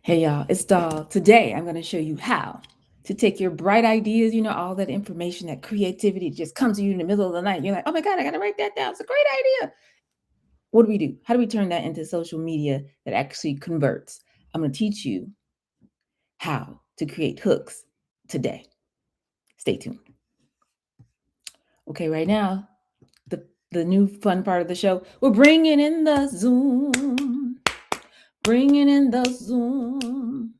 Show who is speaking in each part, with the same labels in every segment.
Speaker 1: Hey y'all, it's Doll. Today I'm going to show you how to take your bright ideas, all that information, that creativity just comes to you in the middle of the night. You're like, oh my God, I got to write that down. It's a great idea. What do we do? How do we turn that into social media that actually converts? I'm going to teach you how to create hooks today. Stay tuned. Okay, right now, the new fun part of the show, we're bringing in the Zoom. Bringing in the Zoom.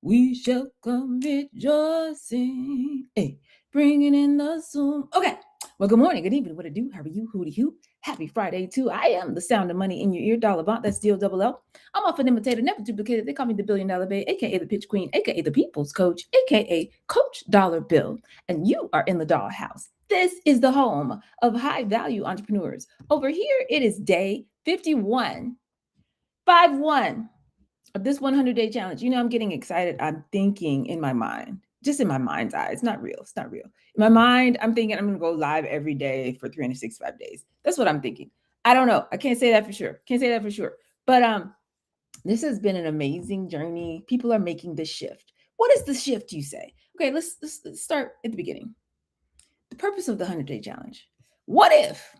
Speaker 1: We shall come rejoicing. Hey, bringing in the Zoom. Okay. Well, good morning, good evening. What to do? How are you? Hooty hoo. Happy Friday, too. I am the sound of money in your ear. Dollar Avant. That's D-O-double-L. I'm often imitated, never duplicated. They call me the $1 billion babe, aka the pitch queen, aka the people's coach, aka Coach Dollar Bill. And you are in the dollhouse. This is the home of high value entrepreneurs. Over here, it is day 51. 5-1 of this 100-day challenge. I'm getting excited. I'm thinking in my mind, just in my mind's eye. It's not real. It's not real. In my mind, I'm thinking I'm going to go live every day for 365 days. That's what I'm thinking. I don't know. I can't say that for sure. But this has been an amazing journey. People are making the shift. What is the shift, you say? Okay, let's start at the beginning. The purpose of the 100-day challenge. What if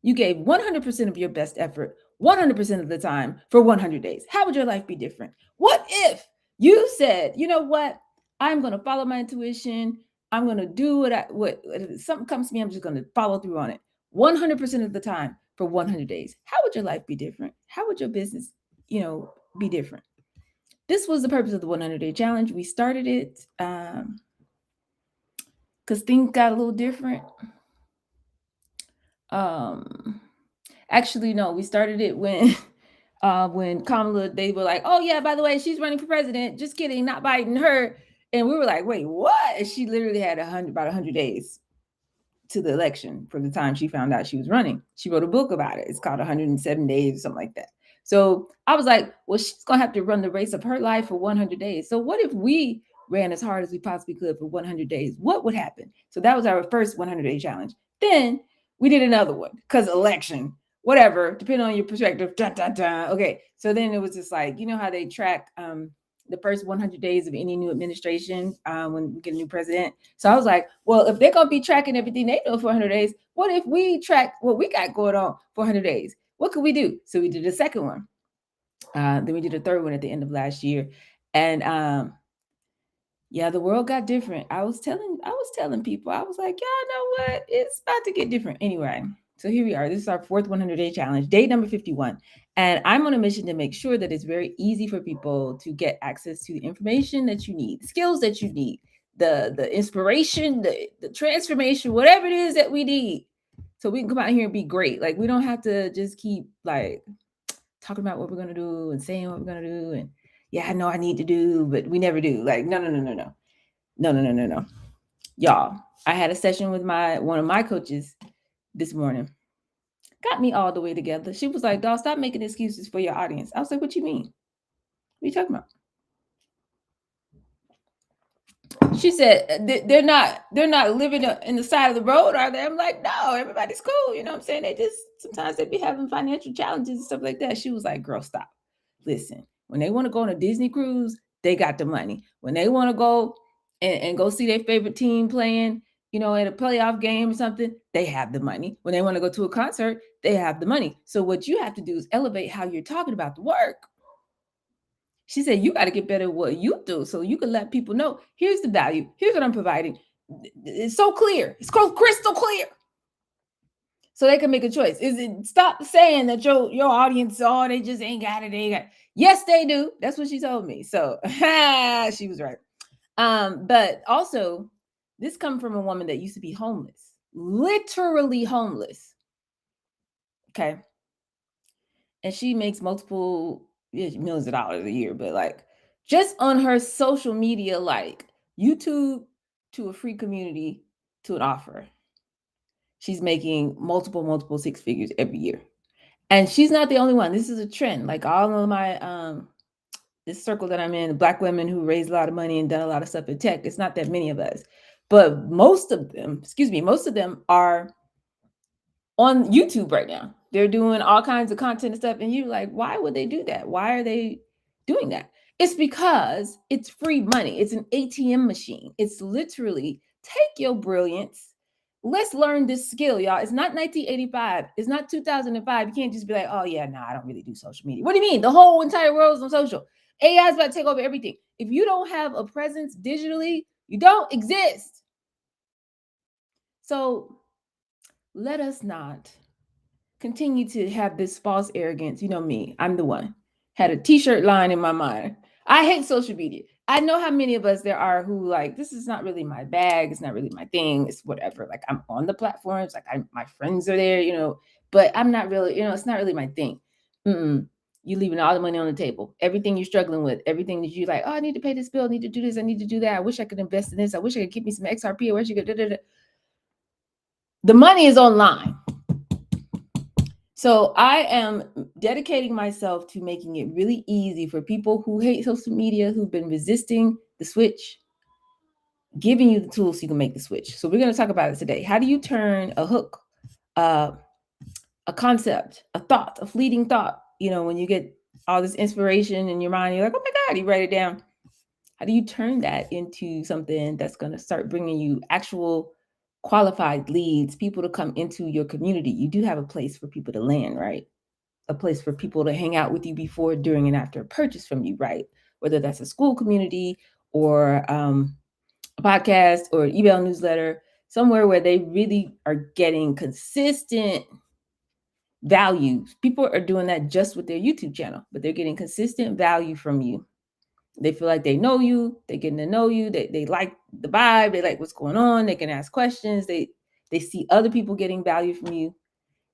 Speaker 1: you gave 100% of your best effort 100% of the time for 100 days? How would your life be different? What if you said, you know what? I'm going to follow my intuition. I'm going to do what if something comes to me, I'm just going to follow through on it 100% of the time for 100 days. How would your life be different? How would your business, be different? This was the purpose of the 100-day challenge. We started it because things got a little different. Actually, no, we started it when Kamala, they were like, oh yeah, by the way, she's running for president. Just kidding, not Biden, her. And we were like, wait, what? And she literally had about 100 days to the election from the time she found out she was running. She wrote a book about it. It's called 107 Days or something like that. So I was like, well, she's going to have to run the race of her life for 100 days. So what if we ran as hard as we possibly could for 100 days? What would happen? So that was our first 100-day challenge. Then we did another one because election, whatever, depending on your perspective. Okay. So then it was just like, you know how they track the first 100 days of any new administration when we get a new president. So I was like, well, if they're going to be tracking everything they do for 100 days, what if we track what we got going on for 100 days? What could we do? So we did a second one. Then we did a third one at the end of last year. And yeah, the world got different. I was telling people, I was like, y'all know what? It's about to get different. Anyway, so here we are. This is our fourth 100-day challenge, day number 51. And I'm on a mission to make sure that it's very easy for people to get access to the information that you need, the skills that you need, the inspiration, the transformation, whatever it is that we need. So we can come out here and be great. Like, we don't have to just keep like talking about what we're going to do and saying what we're going to do. And yeah, I know I need to do, but we never do. Like, no. Y'all, I had a session with one of my coaches this morning. Got me all the way together. She was like, "Dawg, stop making excuses for your audience." I was like, "What you mean? What are you talking about?" She said, "They're not living in the side of the road, are they?" I'm like, "No, everybody's cool. You know what I'm saying? They just sometimes they be having financial challenges and stuff like that." She was like, "Girl, stop. Listen, when they want to go on a Disney cruise, they got the money. When they want to go and go see their favorite team playing, at a playoff game or something, they have the money. When they want to go to a concert, they have the money. So what you have to do is elevate how you're talking about the work." She said, you got to get better at what you do so you can let people know, here's the value. Here's what I'm providing. It's so clear. It's crystal clear. So they can make a choice. Is it stop saying that your audience, oh, they just ain't got it. They got it. Yes, they do. That's what she told me. So she was right. But also, this comes from a woman that used to be homeless, literally homeless. Okay. And she makes multiple millions of dollars a year, but like just on her social media, like YouTube to a free community to an offer, she's making multiple six figures every year. And she's not the only one. This is a trend. Like all of my this circle that I'm in, Black women who raised a lot of money and done a lot of stuff in tech, it's not that many of us. But most of them are on YouTube right now. They're doing all kinds of content and stuff. And you're like, why would they do that? Why are they doing that? It's because it's free money. It's an ATM machine. It's literally take your brilliance. Let's learn this skill, y'all. It's not 1985. It's not 2005. You can't just be like, oh, yeah, no, I don't really do social media. What do you mean? The whole entire world is on social. AI is about to take over everything. If you don't have a presence digitally, you don't exist. So let us not continue to have this false arrogance. You know me, I'm the one. Had a t-shirt line in my mind. I hate social media. I know how many of us there are who like, this is not really my bag. It's not really my thing. It's whatever. Like I'm on the platforms, like my friends are there, but I'm not really, it's not really my thing. You leaving all the money on the table. Everything you're struggling with, everything that you like, oh, I need to pay this bill, I need to do this, I need to do that. I wish I could invest in this. I wish I could keep me some XRP. I wish I could. The money is online. So I am dedicating myself to making it really easy for people who hate social media, who've been resisting the switch, giving you the tools so you can make the switch. So we're going to talk about it today. How do you turn a hook, a concept, a thought, a fleeting thought, when you get all this inspiration in your mind, you're like, oh my God, you write it down. How do you turn that into something that's going to start bringing you actual qualified leads, people to come into your community? You do have a place for people to land, right? A place for people to hang out with you before, during, and after a purchase from you, right? Whether that's a school community or a podcast or an email newsletter, somewhere where they really are getting consistent value. People are doing that just with their YouTube channel, but they're getting consistent value from you. They feel like they know you, they're getting to know you, they like the vibe, they like what's going on, they can ask questions, they see other people getting value from you,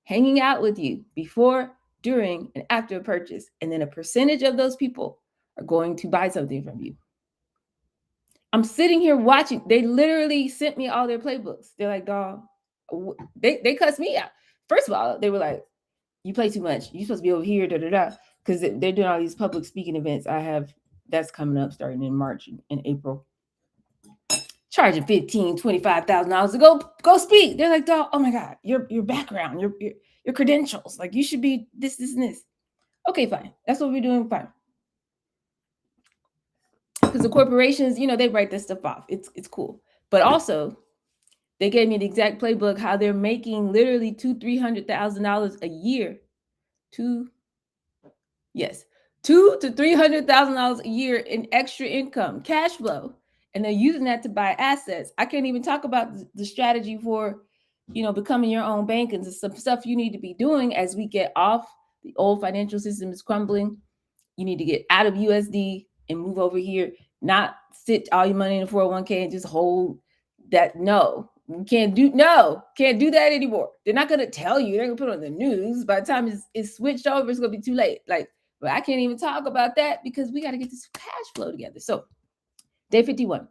Speaker 1: hanging out with you before, during, and after a purchase. And then a percentage of those people are going to buy something from you. I'm sitting here watching. They literally sent me all their playbooks. They're like, dog, they cussed me out. First of all, they were like, you play too much. You're supposed to be over here, because they're doing all these public speaking events. That's coming up starting in March and April. Charging $15,000, $25,000 to go speak. They're like, dog, oh my God, your background, your credentials, like you should be this, and this. Okay, fine. That's what we're doing. Fine. Because the corporations, they write this stuff off. It's cool. But also, they gave me the exact playbook, how they're making literally $200,000-$300,000 a year. $200,000 to $300,000 a year in extra income, cash flow. And they're using that to buy assets. I can't even talk about the strategy for, becoming your own bank and some stuff you need to be doing as we get off. The old financial system is crumbling. You need to get out of USD and move over here, not sit all your money in a 401k and just hold that. No, you can't do that anymore. They're not going to tell you. They're going to put it on the news. By the time it's switched over, it's going to be too late. But I can't even talk about that because we got to get this cash flow together. So day 51.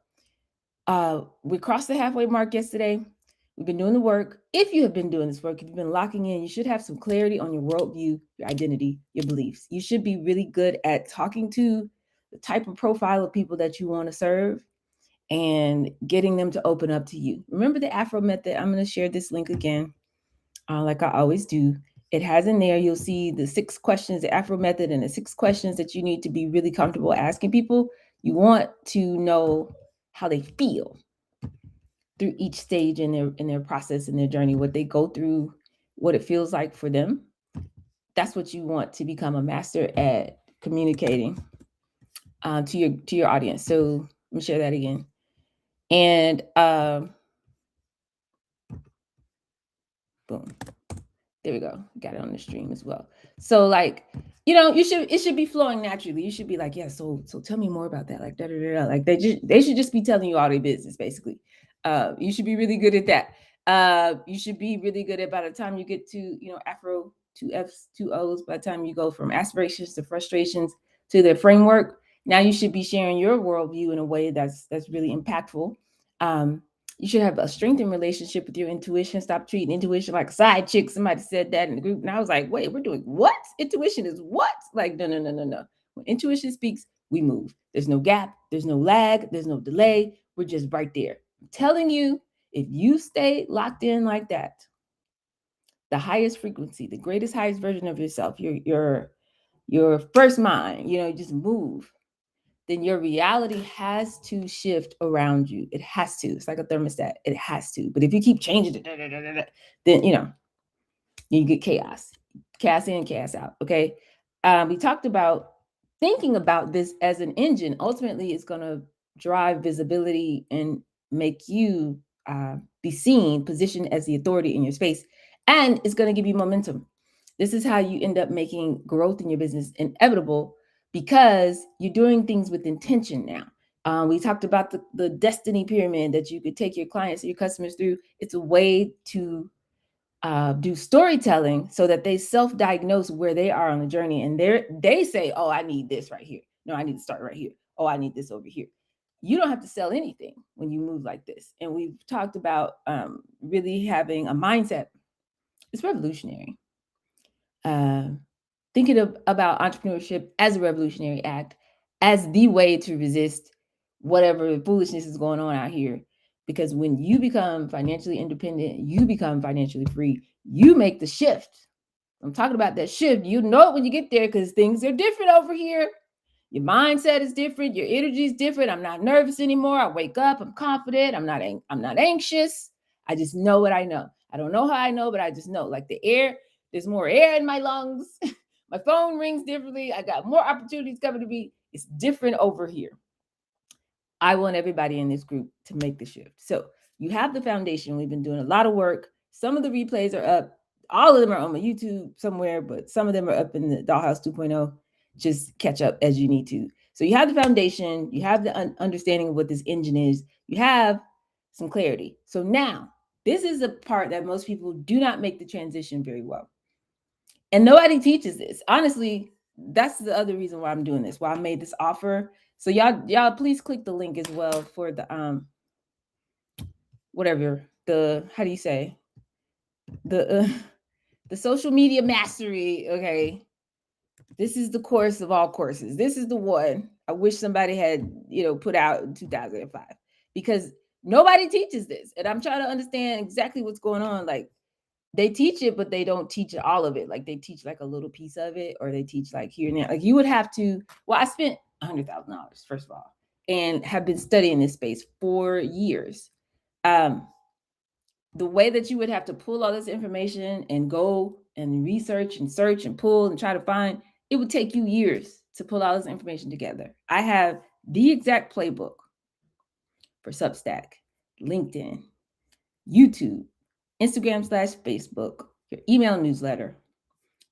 Speaker 1: We crossed the halfway mark yesterday. We've been doing the work. If you have been doing this work, if you've been locking in, you should have some clarity on your worldview, your identity, your beliefs. You should be really good at talking to the type of profile of people that you want to serve and getting them to open up to you. Remember the Afro method? I'm going to share this link again, like I always do. It has in there, you'll see the 6 questions, the Afro method, and the 6 questions that you need to be really comfortable asking people. You want to know how they feel through each stage in their process, in their journey, what they go through, what it feels like for them. That's what you want to become a master at communicating to your audience. So let me share that again. And boom. There we go. Got it on the stream as well. So it should be flowing naturally. You should be like, yeah, so tell me more about that. Like Like they should just be telling you all their business, basically. You should be really good at that. You should be really good at, by the time you get to, Afro, 2 F's, 2 O's, by the time you go from aspirations to frustrations to their framework, now you should be sharing your worldview in a way that's really impactful. You should have a strengthened relationship with your intuition. Stop treating intuition like a side chick. Somebody said that in the group, and I was like, wait, we're doing what? Intuition is what? Like, no. When intuition speaks, we move. There's no gap. There's no lag. There's no delay. We're just right there. I'm telling you, if you stay locked in like that, the highest frequency, the highest version of yourself, your first mind, just move. then your reality has to shift around you. It has to. It's like a thermostat. It has to. But if you keep changing it, then you get chaos in, chaos out. Okay. We talked about thinking about this as an engine. Ultimately, it's going to drive visibility and make you be seen, positioned as the authority in your space, and it's going to give you momentum. This is how you end up making growth in your business inevitable because you're doing things with intention now. We talked about the destiny pyramid that you could take your clients, your customers through. It's a way to do storytelling so that they self-diagnose where they are on the journey, and they say, oh, I need this right here. No, I need to start right here. Oh, I need this over here. You don't have to sell anything when you move like this. And we've talked about really having a mindset. It's revolutionary. Thinking about entrepreneurship as a revolutionary act, as the way to resist whatever foolishness is going on out here. Because when you become financially independent, you become financially free, you make the shift. I'm talking about that shift. You know it when you get there because things are different over here. Your mindset is different. Your energy is different. I'm not nervous anymore. I wake up. I'm confident. I'm not anxious. I just know what I know. I don't know how I know, but I just know. Like the air, there's more air in my lungs. My phone rings differently. I got more opportunities coming to me. It's different over here. I want everybody in this group to make the shift. So you have the foundation. We've been doing a lot of work. Some of the replays are up. All of them are on my YouTube somewhere, but some of them are up in the Dollhouse 2.0. Just catch up as you need to. So you have the foundation. You have the understanding of what this engine is. You have some clarity. So now, this is a part that most people do not make the transition very well. And nobody teaches this. Honestly, that's the other reason why I'm doing this, why I made this offer. So y'all please click the link as well for the whatever, the how do you say, the social media mastery. Okay, this is the course of all courses. This is the one I wish somebody had put out in 2005, because nobody teaches this, and I'm trying to understand exactly what's going on. Like, they teach it, but they don't teach all of it. Like, they teach like a little piece of it, or they teach like here and there. Like, you would have to. Well, I spent $100,000 first of all, and have been studying this space for years. The way that you would have to pull all this information and go and research and search and pull and try to find, it would take you years to pull all this information together. I have the exact playbook for Substack, LinkedIn, YouTube, Instagram/Facebook, your email newsletter,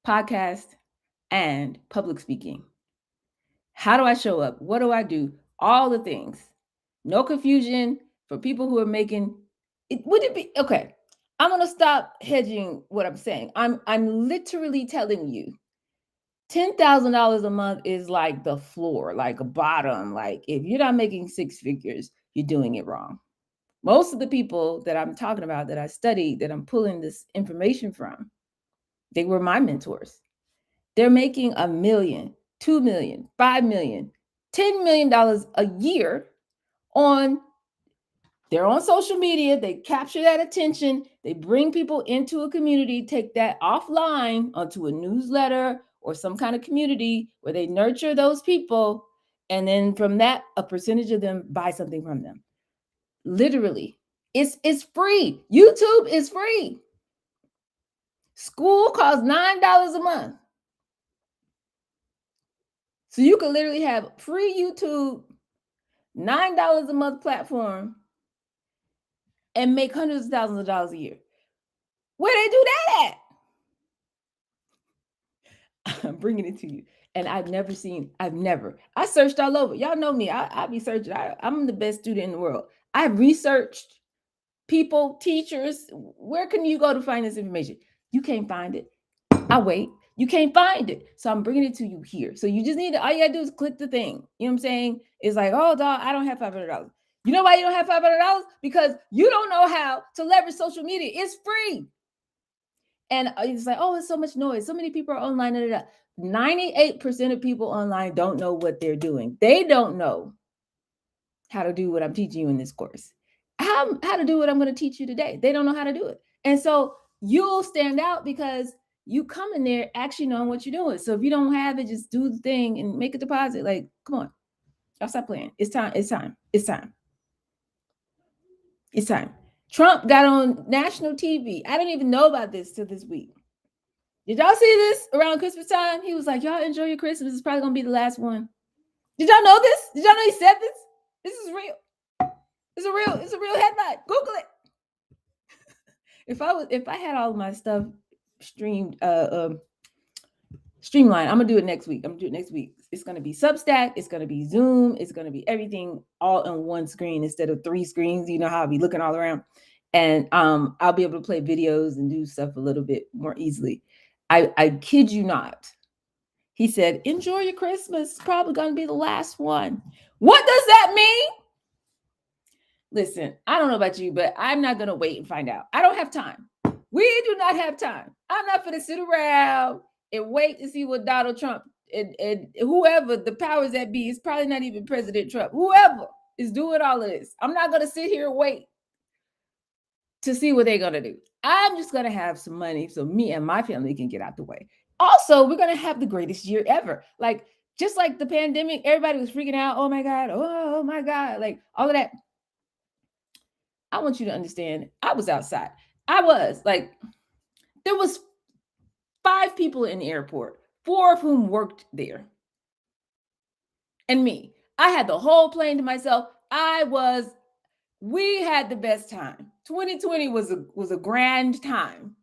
Speaker 1: podcast, and public speaking. How do I show up? What do I do? All the things. No confusion for people who are making it. Would it be okay? I'm gonna stop hedging what I'm saying. I'm literally telling you, $10,000 a month is like the floor, like a bottom. Like, if you're not making six figures, you're doing it wrong. Most of the people that I'm talking about, that I studied, that I'm pulling this information from, they were my mentors. They're making $1 million, $2 million, $5 million, $10 million a year on. They're on social media. They capture that attention. They bring people into a community, take that offline onto a newsletter or some kind of community where they nurture those people. And then from that, a percentage of them buy something from them. Literally, it's free. YouTube is free. School costs $9 a month. So you can literally have free YouTube, $9 a month platform, and make hundreds of thousands of dollars a year. Where they do that at? I'm bringing it to you. And I searched all over. Y'all know me. I be searching. I'm the best student in the world. I've researched people, teachers. Where can you go to find this information? You can't find it. I wait. You can't find it. So I'm bringing it to you here. So you just need to, all you gotta do is click the thing. You know what I'm saying? It's like, oh, dog, I don't have $500. You know why you don't have $500? Because you don't know how to leverage social media. It's free. And it's like, oh, it's so much noise. So many people are online. 98% of people online don't know what they're doing. They don't know how to do what I'm teaching you in this course. How to do what I'm going to teach you today. They don't know how to do it. And so you'll stand out because you come in there actually knowing what you're doing. So if you don't have it, just do the thing and make a deposit. Like, come on. Y'all stop playing. It's time. It's time. It's time. It's time. Trump got on national TV. I didn't even know about this till this week. Did y'all see this around Christmas time? He was like, y'all enjoy your Christmas. It's probably going to be the last one. Did y'all know this? Did y'all know he said this? This is real. It's a real headline. Google it. If I had all of my stuff streamlined, I'm gonna do it next week. It's gonna be Substack, it's gonna be Zoom, it's gonna be everything all on one screen instead of 3 screens. You know how I'll be looking all around. And I'll be able to play videos and do stuff a little bit more easily. I kid you not. He said, enjoy your Christmas. It's probably gonna be the last one. What does that mean? Listen, I don't know about you, but I'm not going to wait and find out. I don't have time. We do not have time. I'm not going to sit around and wait to see what Donald Trump and whoever the powers that be, it's probably not even President Trump, whoever is doing all of this. I'm not going to sit here and wait to see what they're going to do. I'm just going to have some money so me and my family can get out the way. Also, we're going to have the greatest year ever. Like, just like the pandemic, everybody was freaking out. Oh my God. Oh my God. Like all of that. I want you to understand, I was outside. I was like, there was 5 people in the airport, 4 of whom worked there. And me. I had the whole plane to myself. We had the best time. 2020 was a grand time.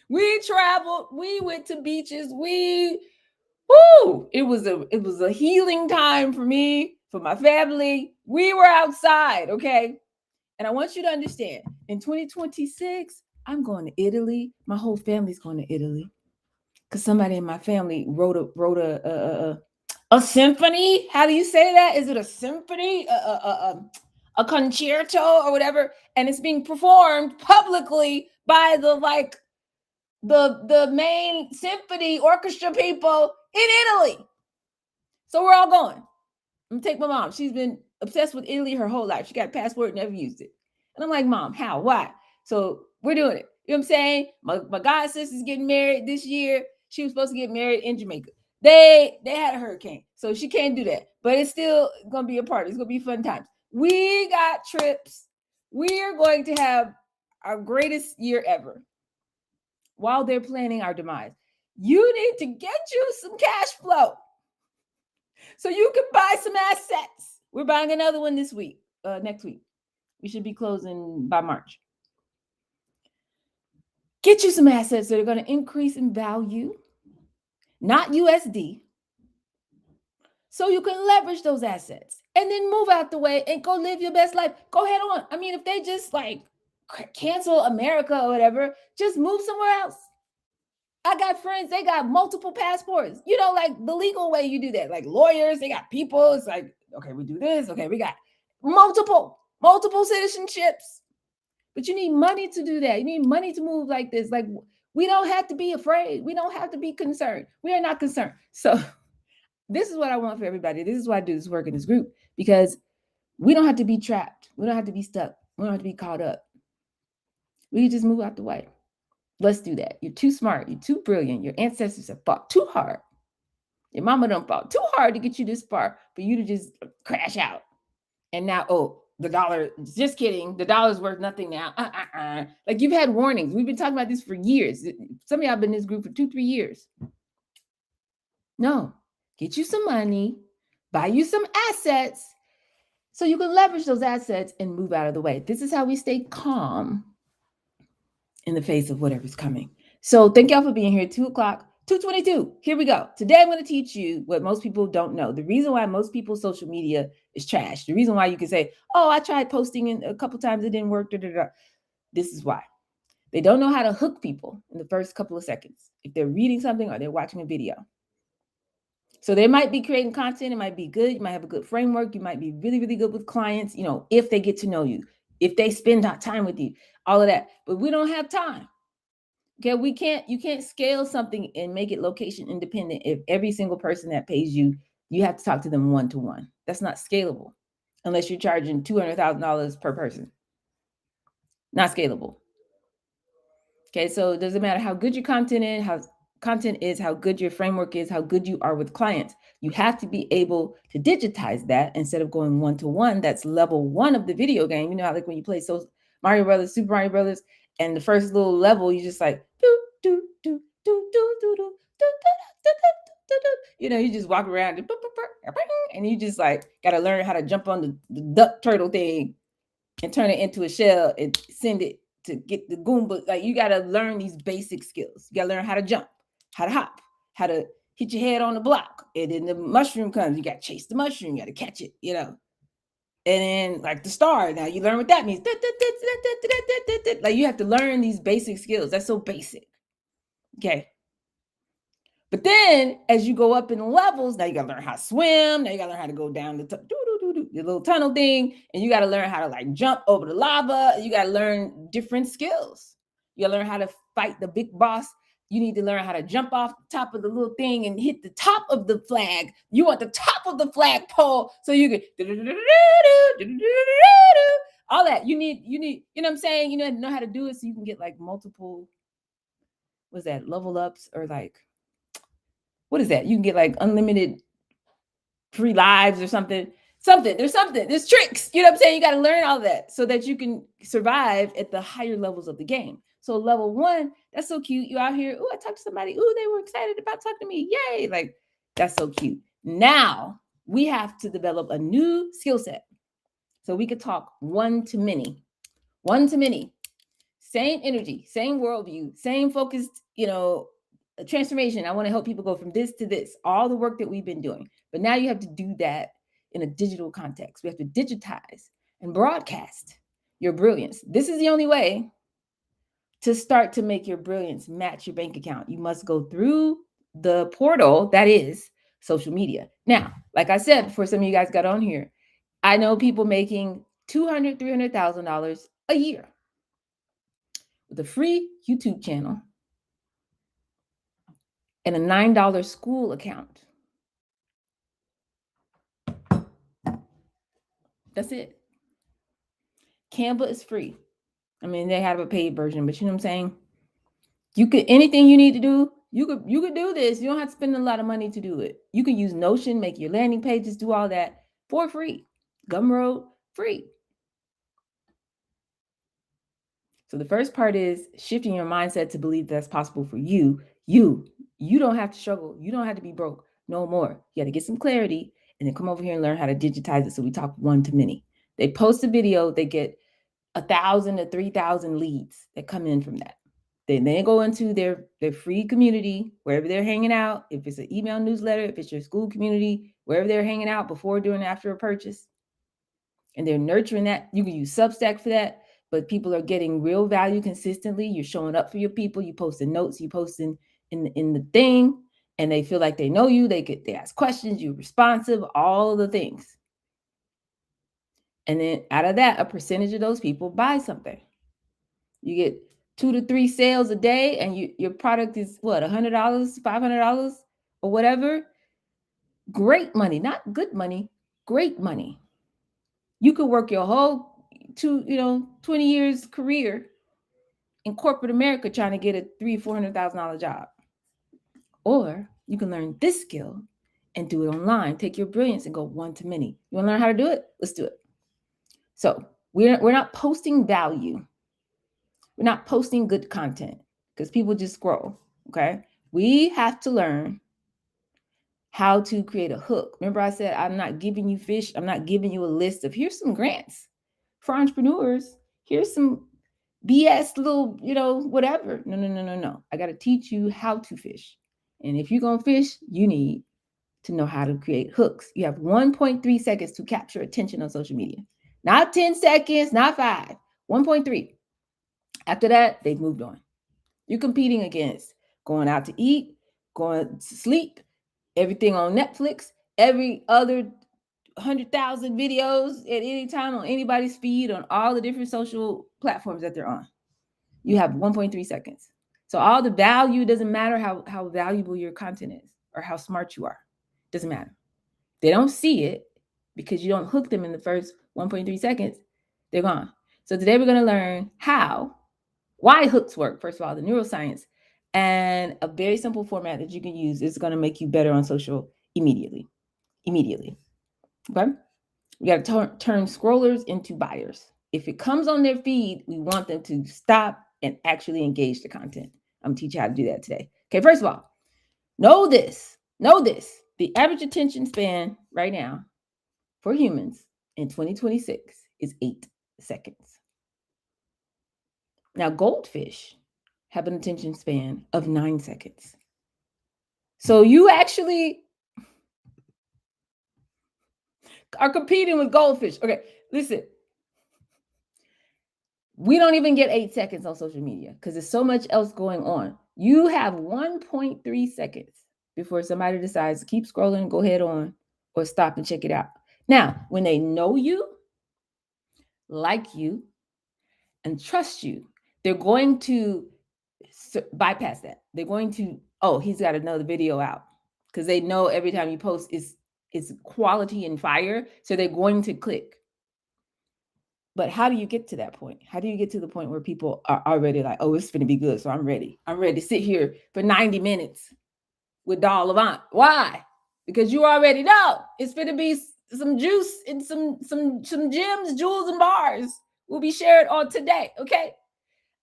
Speaker 1: We traveled, we went to beaches, it was a healing time for me, for my family. We were outside, okay? And I want you to understand, in 2026, I'm going to Italy. My whole family's going to Italy because somebody in my family wrote a symphony. How do you say that? Is it a symphony, a concerto, or whatever? And it's being performed publicly by the main symphony orchestra people in Italy. So we're all going. I'm gonna take my mom. She's been obsessed with Italy her whole life. She got a passport, never used it. And I'm like, Mom, how? Why? So we're doing it. You know what I'm saying? My god sister's getting married this year. She was supposed to get married in Jamaica. They had a hurricane, so she can't do that. But it's still gonna be a party. It's gonna be fun times. We got trips. We are going to have our greatest year ever while they're planning our demise. You need to get you some cash flow so you can buy some assets. We're buying another one this week, next week. We should be closing by March. Get you some assets that are going to increase in value, not USD, so you can leverage those assets and then move out the way and go live your best life. Go head on. I mean, if they just like cancel America or whatever, just move somewhere else. I got friends, they got multiple passports. You know, like the legal way you do that. Like lawyers, they got people. It's like, okay, we do this. Okay, we got multiple citizenships. But you need money to do that. You need money to move like this. Like, we don't have to be afraid. We don't have to be concerned. We are not concerned. So this is what I want for everybody. This is why I do this work in this group, because we don't have to be trapped. We don't have to be stuck. We don't have to be caught up. We can just move out the way. Let's do that. You're too smart. You're too brilliant. Your ancestors have fought too hard. Your mama done fought too hard to get you this far for you to just crash out. And now, oh, the dollar, just kidding. The dollar's worth nothing now. Like, you've had warnings. We've been talking about this for years. Some of y'all been in this group for 2-3 years. No, get you some money, buy you some assets so you can leverage those assets and move out of the way. This is how we stay calm in the face of whatever's coming. So thank y'all for being here. 2 o'clock, 2:22. Here we go. Today I'm going to teach you what most people don't know. The reason why most people's social media is trash. The reason why you can say, oh, I tried posting in a couple times, it didn't work. This is why. They don't know how to hook people in the first couple of seconds if they're reading something or they're watching a video. So they might be creating content. It might be good. You might have a good framework. You might be really, really good with clients, you know, if they get to know you, if they spend time with you, all of that. But we don't have time. Okay, you can't scale something and make it location independent if every single person that pays you, you have to talk to them one-to-one. That's not scalable unless you're charging $200,000 per person. Not scalable. Okay, so it doesn't matter how good your content is, how Content is how good your framework is, how good you are with clients. You have to be able to digitize that instead of going one-to-one. That's level one of the video game. You know how like when you play Mario Brothers, Super Mario Brothers, and the first little level, you just like do do do do do do do do do. You just walk around and you just like got to learn how to jump on the duck turtle thing and turn it into a shell and send it to get the Goomba. Like you got to learn these basic skills. You got to learn how to jump, how to hop, how to hit your head on the block. And then the mushroom comes. You got to chase the mushroom. You got to catch it, And then like the star, now you learn what that means. Like you have to learn these basic skills. That's so basic. Okay. But then as you go up in levels, now you got to learn how to swim. Now you got to learn how to go down the little tunnel thing. And you got to learn how to like jump over the lava. You got to learn different skills. You got to learn how to fight the big boss. You need to learn how to jump off the top of the little thing and hit the top of the flag. You want the top of the flagpole so you can all that. You need, you know what I'm saying? You know how to do it so you can get like multiple, what's that, level ups or like, what is that? You can get like unlimited free lives or something. There's tricks. You know what I'm saying? You got to learn all that so that you can survive at the higher levels of the game. So level one, that's so cute. You out here, I talked to somebody. They were excited about talking to me. Yay. Like, that's so cute. Now we have to develop a new skill set. So we could talk one to many. Same energy, same worldview, same focused, transformation. I want to help people go from this to this, all the work that we've been doing. But now you have to do that in a digital context. We have to digitize and broadcast your brilliance. This is the only way to start to make your brilliance match your bank account. You must go through the portal that is social media. Now, like I said, before some of you guys got on here, I know people making $200,000, $300,000 a year with a free YouTube channel and a $9 school account. That's it. Canva is free. I mean, they have a paid version, but you know what I'm saying? You could, anything you need to do, you could do this. You don't have to spend a lot of money to do it. You can use Notion, make your landing pages, do all that for free. Gumroad, free. So the first part is shifting your mindset to believe that's possible for you. You don't have to struggle. You don't have to be broke no more. You got to get some clarity and then come over here and learn how to digitize it. So we talk one to many. They post a video, they get 1,000 to 3,000 leads that come in from that. Then they go into their free community, wherever they're hanging out. If it's an email newsletter, if it's your school community, wherever they're hanging out before, during, after a purchase. And they're nurturing that. You can use Substack for that, but people are getting real value consistently. You're showing up for your people. You posting notes, you posting in the thing, and they feel like they know you. They ask questions, you're responsive, all of the things. And then out of that, a percentage of those people buy something. You get 2 to 3 sales a day, and your product is what, $100, $500, or whatever. Great money, not good money, great money. You could work your whole 20 years career in corporate America trying to get a $300,000-$400,000 job. Or you can learn this skill and do it online. Take your brilliance and go one to many. You want to learn how to do it? Let's do it. So we're not posting value. We're not posting good content because people just scroll, okay? We have to learn how to create a hook. Remember I said, I'm not giving you fish. I'm not giving you a list of here's some grants for entrepreneurs. Here's some BS little, whatever. No. I got to teach you how to fish. And if you're going to fish, you need to know how to create hooks. You have 1.3 seconds to capture attention on social media. Not 10 seconds, not 5, 1.3. After that, they've moved on. You're competing against going out to eat, going to sleep, everything on Netflix, every other 100,000 videos at any time on anybody's feed on all the different social platforms that they're on. You have 1.3 seconds. So all the value doesn't matter how valuable your content is or how smart you are. Doesn't matter. They don't see it because you don't hook them in the first 1.3 seconds. They're gone. So today we're going to learn why hooks work. First of all, the neuroscience And a very simple format that you can use is going to make you better on social immediately. Okay. We got to turn scrollers into buyers. If it comes on their feed, we want them to stop and actually engage the content. I'm going to teach you how to do that today. Okay. First of all, know this. The average attention span right now for humans in 2026 is 8 seconds. Now, goldfish have an attention span of 9 seconds. So you actually are competing with goldfish. Okay, listen. We don't even get 8 seconds on social media because there's so much else going on. You have 1.3 seconds before somebody decides to keep scrolling, go head on, or stop and check it out. Now, when they know you, like you, and trust you, they're going to bypass that. They're going to, oh, he's got another video out, because they know every time you post is quality and fire. So they're going to click. But how do you get to that point? How do you get to the point where people are already like, oh, it's going to be good, so I'm ready. I'm ready to sit here for 90 minutes with Avant. Why? Because you already know it's going to be some juice and some gems, jewels, and bars will be shared on today. Okay.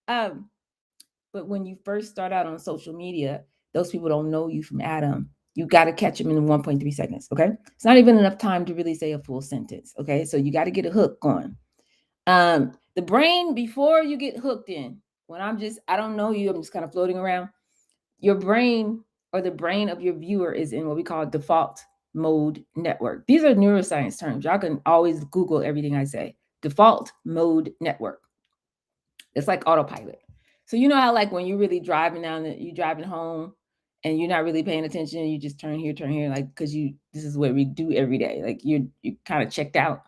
Speaker 1: But when you first start out on social media, those people don't know you from Adam. You got to catch them in 1.3 seconds. Okay. It's not even enough time to really say a full sentence. Okay. So you got to get a hook going. The brain, before you get hooked in, when I don't know you, I'm just kind of floating around. Your brain, or the brain of your viewer, is in what we call default mode network. These are neuroscience terms. Y'all can always Google everything I say. Default mode network. It's like autopilot. So you know how, like, when you're really driving you're driving home and you're not really paying attention, you just turn here, like, because this is what we do every day. Like you kind of checked out.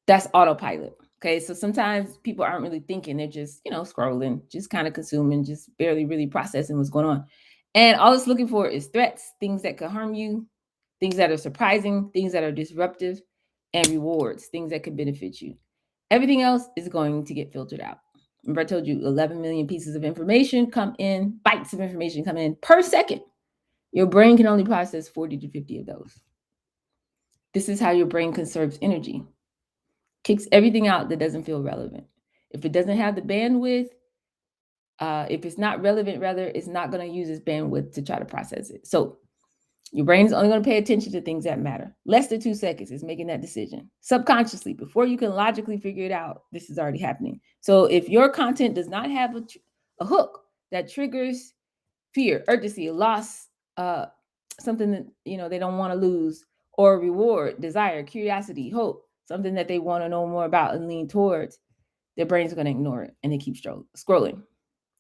Speaker 1: That's autopilot. Okay. So sometimes people aren't really thinking. They're just, scrolling, just kind of consuming, just barely really processing what's going on. And all it's looking for is threats, things that could harm you, things that are surprising, things that are disruptive, and rewards, things that could benefit you. Everything else is going to get filtered out. Remember, I told you 11 million pieces of information come in, bytes of information come in per second. Your brain can only process 40 to 50 of those. This is how your brain conserves energy. Kicks everything out that doesn't feel relevant. If it doesn't have the bandwidth, if it's not relevant, rather, it's not going to use its bandwidth to try to process it. So your brain is only going to pay attention to things that matter. Less than 2 seconds is making that decision. Subconsciously, before you can logically figure it out, this is already happening. So if your content does not have a hook that triggers fear, urgency, loss, something that they don't want to lose, or reward, desire, curiosity, hope, something that they want to know more about and lean towards, their brain's going to ignore it and they keep scrolling.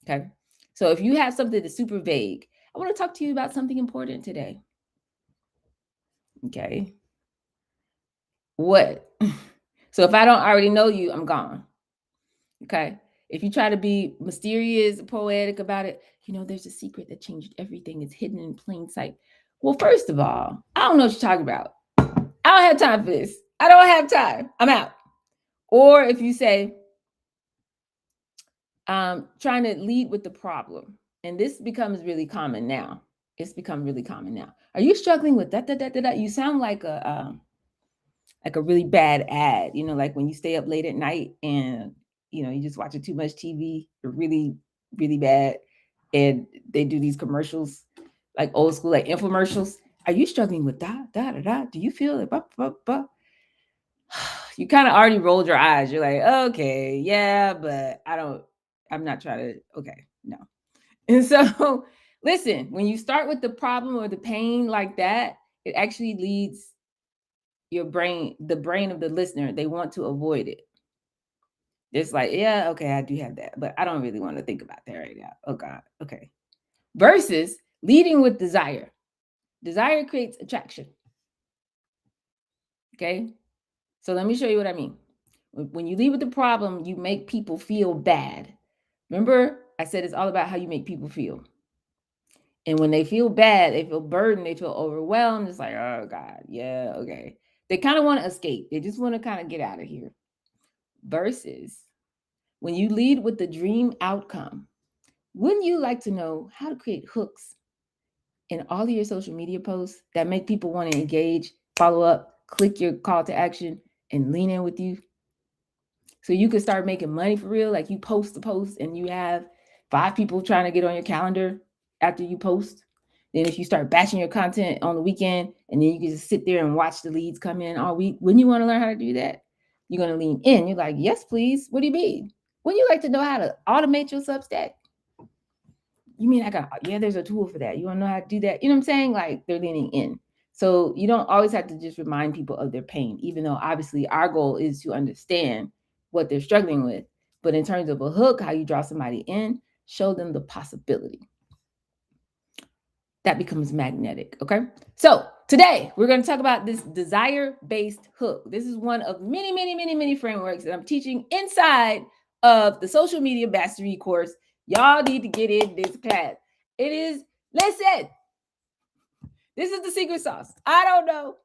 Speaker 1: Okay. So if you have something that's super vague, I want to talk to you about something important today. Okay. What? So if I don't already know you, I'm gone. Okay. If you try to be mysterious, poetic about it, there's a secret that changed everything. It's hidden in plain sight. Well, first of all, I don't know what you're talking about. I don't have time for this. I don't have time. I'm out. Or if you say, trying to lead with the problem, and this becomes really common now. It's become really common now. Are you struggling with that? You sound like a really bad ad, like when you stay up late at night and, you're just watching too much TV, really, really bad. And they do these commercials, like old school, like infomercials. Are you struggling with that? Do you feel it? You kind of already rolled your eyes. You're like, okay, yeah, but I'm not trying to, okay, no. And so listen, when you start with the problem or the pain like that, it actually leads the brain of the listener. They want to avoid it. It's like, yeah, okay, I do have that, but I don't really want to think about that right now. Oh God, okay. Versus leading with desire. Desire creates attraction. Okay. So let me show you what I mean. When you lead with the problem, you make people feel bad. Remember, I said it's all about how you make people feel. And when they feel bad, they feel burdened, they feel overwhelmed. It's like, oh God, yeah, okay. They kind of want to escape. They just want to kind of get out of here. Versus when you lead with the dream outcome, Wouldn't you like to know how to create hooks in all of your social media posts that make people want to engage, follow up, click your call to action, and lean in with you? So you can start making money for real. Like you post the post and you have 5 people trying to get on your calendar after you post. Then if you start batching your content on the weekend and then you can just sit there and watch the leads come in all week, wouldn't you want to learn how to do that? You're going to lean in. You're like, yes, please. What do you mean? Wouldn't you like to know how to automate your Substack? You mean there's a tool for that. You want to know how to do that? You know what I'm saying? Like they're leaning in. So you don't always have to just remind people of their pain, even though obviously our goal is to understand what they're struggling with. But in terms of a hook, how you draw somebody in, show them the possibility. That becomes magnetic. Okay. So today we're going to talk about this desire-based hook. This is one of many, many, many, many frameworks that I'm teaching inside of the social media mastery course. Y'all need to get in this class. It is, listen, this is the secret sauce. I don't know.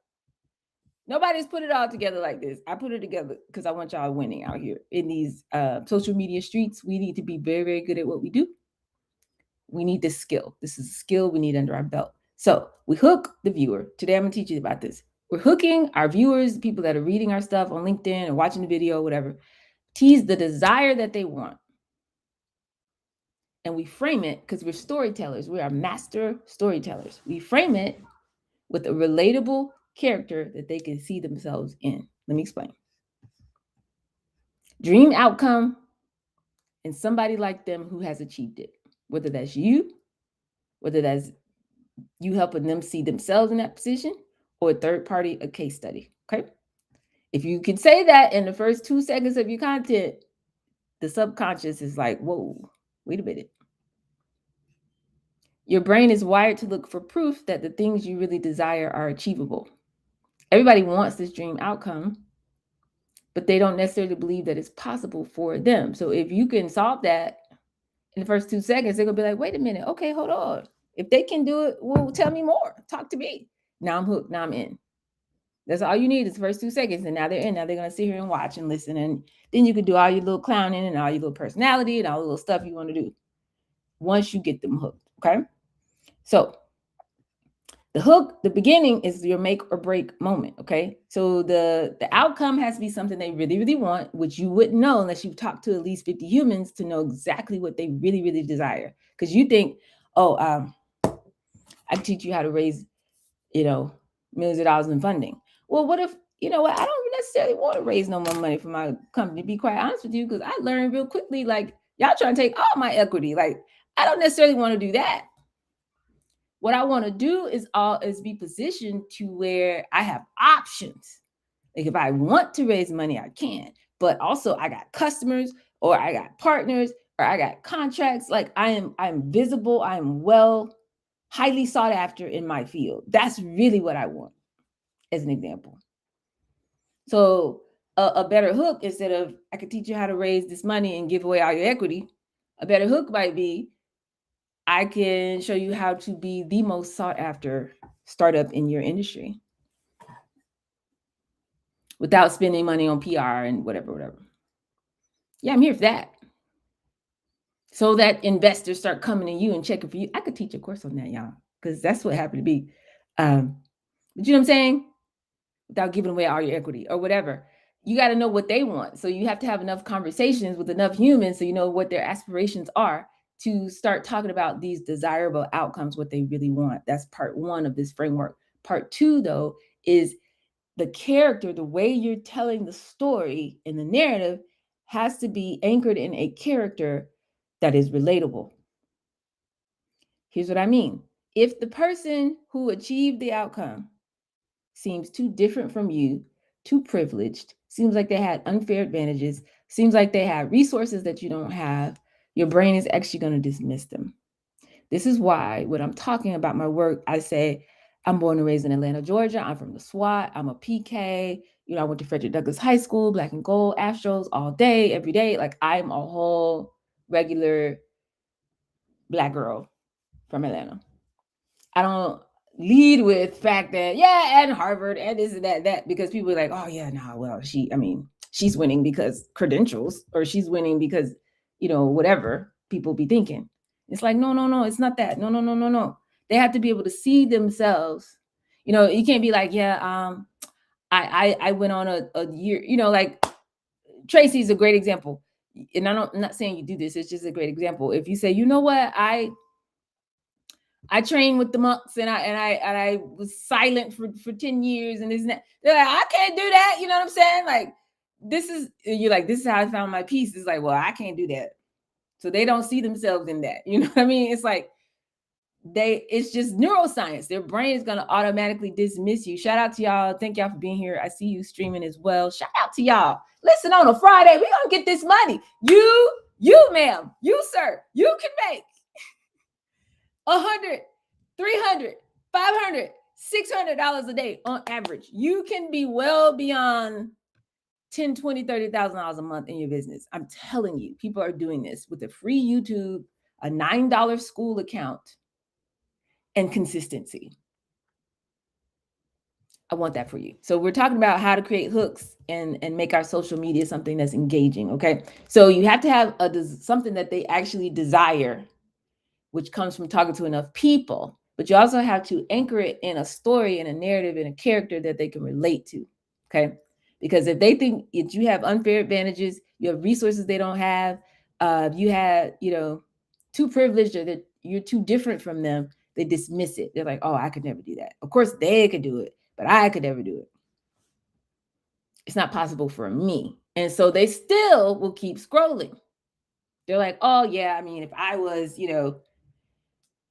Speaker 1: Nobody's put it all together like this. I put it together because I want y'all winning out here in these social media streets. We need to be very, very good at what we do. We need this skill. This is a skill we need under our belt. So we hook the viewer. Today I'm going to teach you about this. We're hooking our viewers, people that are reading our stuff on LinkedIn and watching the video, whatever, tease the desire that they want. And we frame it because we're storytellers. We are master storytellers. We frame it with a relatable character that they can see themselves in. Let me explain. Dream outcome and somebody like them who has achieved it, whether that's you, whether that's you helping them see themselves in that position, or a third party, a case study. Okay. If you can say that in the first 2 seconds of your content, the subconscious is like, whoa, wait a minute. Your brain is wired to look for proof that the things you really desire are achievable. Everybody wants this dream outcome, but they don't necessarily believe that it's possible for them. So if you can solve that in the first 2 seconds, they're going to be like, wait a minute. Okay, hold on. If they can do it, well, tell me more. Talk to me. Now I'm hooked. Now I'm in. That's all you need is the first 2 seconds. And now they're in. Now they're going to sit here and watch and listen. And then you can do all your little clowning and all your little personality and all the little stuff you want to do once you get them hooked. Okay. So the hook, the beginning is your make or break moment. Okay. So the outcome has to be something they really, really want, which you wouldn't know unless you've talked to at least 50 humans to know exactly what they really, really desire. Because you think, oh, I can teach you how to raise, millions of dollars in funding. Well, what if, I don't necessarily want to raise no more money for my company, to be quite honest with you, because I learned real quickly, like, y'all trying to take all my equity. Like, I don't necessarily want to do that. What I want to do is be positioned to where I have options. Like if I want to raise money, I can. But also I got customers or I got partners or I got contracts. Like I'm visible. I'm highly sought after in my field. That's really what I want, as an example. So a better hook, instead of I could teach you how to raise this money and give away all your equity, a better hook might be I can show you how to be the most sought after startup in your industry without spending money on PR and whatever. Yeah, I'm here for that. So that investors start coming to you and checking for you. I could teach a course on that, y'all, because that's what happened to be. But you know what I'm saying? Without giving away all your equity or whatever. You got to know what they want. So you have to have enough conversations with enough humans so you know what their aspirations are to start talking about these desirable outcomes, what they really want. That's part 1 of this framework. Part 2, though, is the character, the way you're telling the story in the narrative has to be anchored in a character that is relatable. Here's what I mean. If the person who achieved the outcome seems too different from you, too privileged, seems like they had unfair advantages, seems like they had resources that you don't have, your brain is actually going to dismiss them. This is why when I'm talking about my work, I say, I'm born and raised in Atlanta, Georgia. I'm from the SWAT. I'm a PK. I went to Frederick Douglass High School, black and gold, Astros all day, every day. Like I'm a whole regular Black girl from Atlanta. I don't lead with fact that, and Harvard and this and that, because people are like, oh yeah, no, well, she's winning because credentials, or she's winning because, whatever people be thinking. It's like, no, it's not that. No. They have to be able to see themselves. You can't be like, yeah, I went on a year, like Tracy's a great example. And I'm not saying you do this, it's just a great example. If you say, you know what, I trained with the monks and I was silent for 10 years and isn't that, they're like, I can't do that. You know what I'm saying? Like, you're like, this is how I found my peace. It's like, well, I can't do that. So they don't see themselves in that. You know what I mean? It's like it's just neuroscience. Their brain is gonna automatically dismiss you. Shout out to y'all. Thank y'all for being here. I see you streaming as well. Shout out to y'all. Listen, on a Friday, we're gonna get this money. You, ma'am, you, sir, you can make 100, 300, 500, $600 a day on average. You can be well beyond 10, 20, $30,000 a month in your business. I'm telling you, people are doing this with a free YouTube, a $9 school account, and consistency. I want that for you. So we're talking about how to create hooks and make our social media something that's engaging. Okay. So you have to have something that they actually desire, which comes from talking to enough people, but you also have to anchor it in a story and a narrative and a character that they can relate to. Okay. Because if they think if you have unfair advantages, you have resources they don't have, you had, too privileged or that you're too different from them, they dismiss it. They're like, oh, I could never do that. Of course they could do it, but I could never do it. It's not possible for me. And so they still will keep scrolling. They're like, oh yeah, I mean, if I was,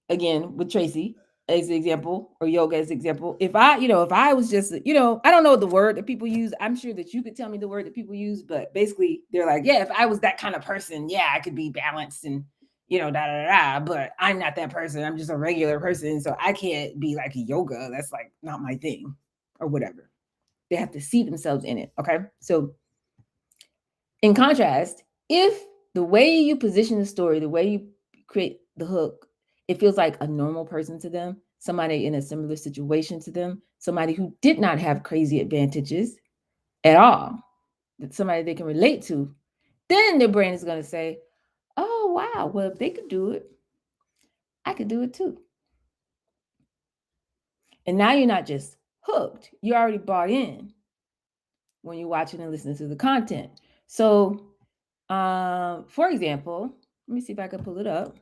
Speaker 1: again with Tracy as an example, or yoga as an example, if I was just, I don't know the word that people use. I'm sure that you could tell me the word that people use, but basically they're like, yeah, if I was that kind of person, yeah, I could be balanced and but I'm not that person. I'm just a regular person, so I can't be like yoga. That's like not my thing, or whatever. They have to see themselves in it. Okay, so in contrast, if the way you position the story, the way you create the hook, it feels like a normal person to them, somebody in a similar situation to them, somebody who did not have crazy advantages at all, somebody they can relate to, then their brain is going to say, oh, wow, well, if they could do it, I could do it too. And now you're not just hooked, you're already bought in when you're watching and listening to the content. So, for example, let me see if I can pull it up.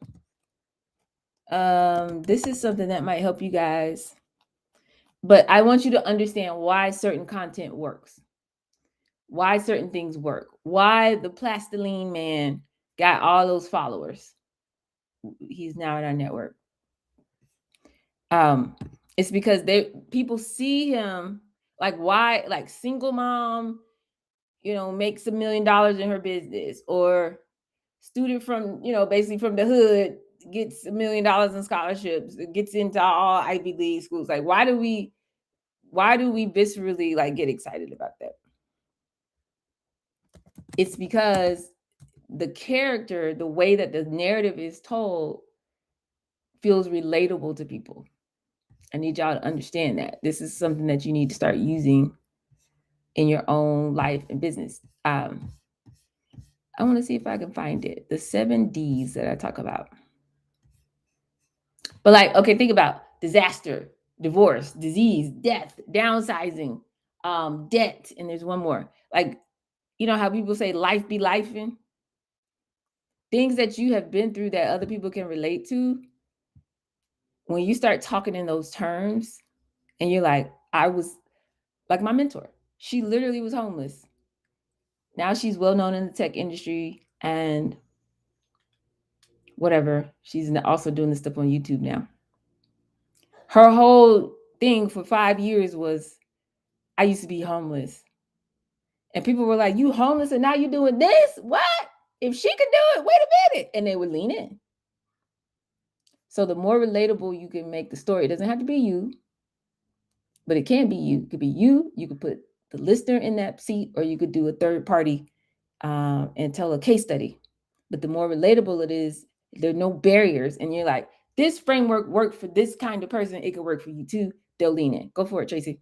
Speaker 1: This is something that might help you guys, but I want you to understand why certain content works, why certain things work, why the plastiline man got all those followers. He's now in our network. It's because people see him like, why, like single mom, makes $1 million in her business, or student from, basically from the hood gets $1 million in scholarships, gets into all Ivy League schools. Like, why do we viscerally like get excited about that? It's because the character, the way that the narrative is told, feels relatable to people. I need y'all to understand that. This is something that you need to start using in your own life and business. I want to see if I can find it. The 7 Ds that I talk about. But like, okay, think about disaster, divorce, disease, death, downsizing, debt, and there's one more. Like, how people say life be lifing? Things that you have been through that other people can relate to. When you start talking in those terms, and you're like, I was like my mentor. She literally was homeless. Now she's well known in the tech industry and whatever. She's also doing this stuff on YouTube now. Her whole thing for 5 years was, I used to be homeless. And people were like, you homeless and now you're doing this? What? If she could do it, wait a minute. And they would lean in. So the more relatable you can make the story, it doesn't have to be you, but it can be you. It could be you. You could put the listener in that seat, or you could do a third party and tell a case study. But the more relatable it is, there are no barriers. And you're like, this framework worked for this kind of person. It could work for you too. They'll lean in. Go for it, Tracy.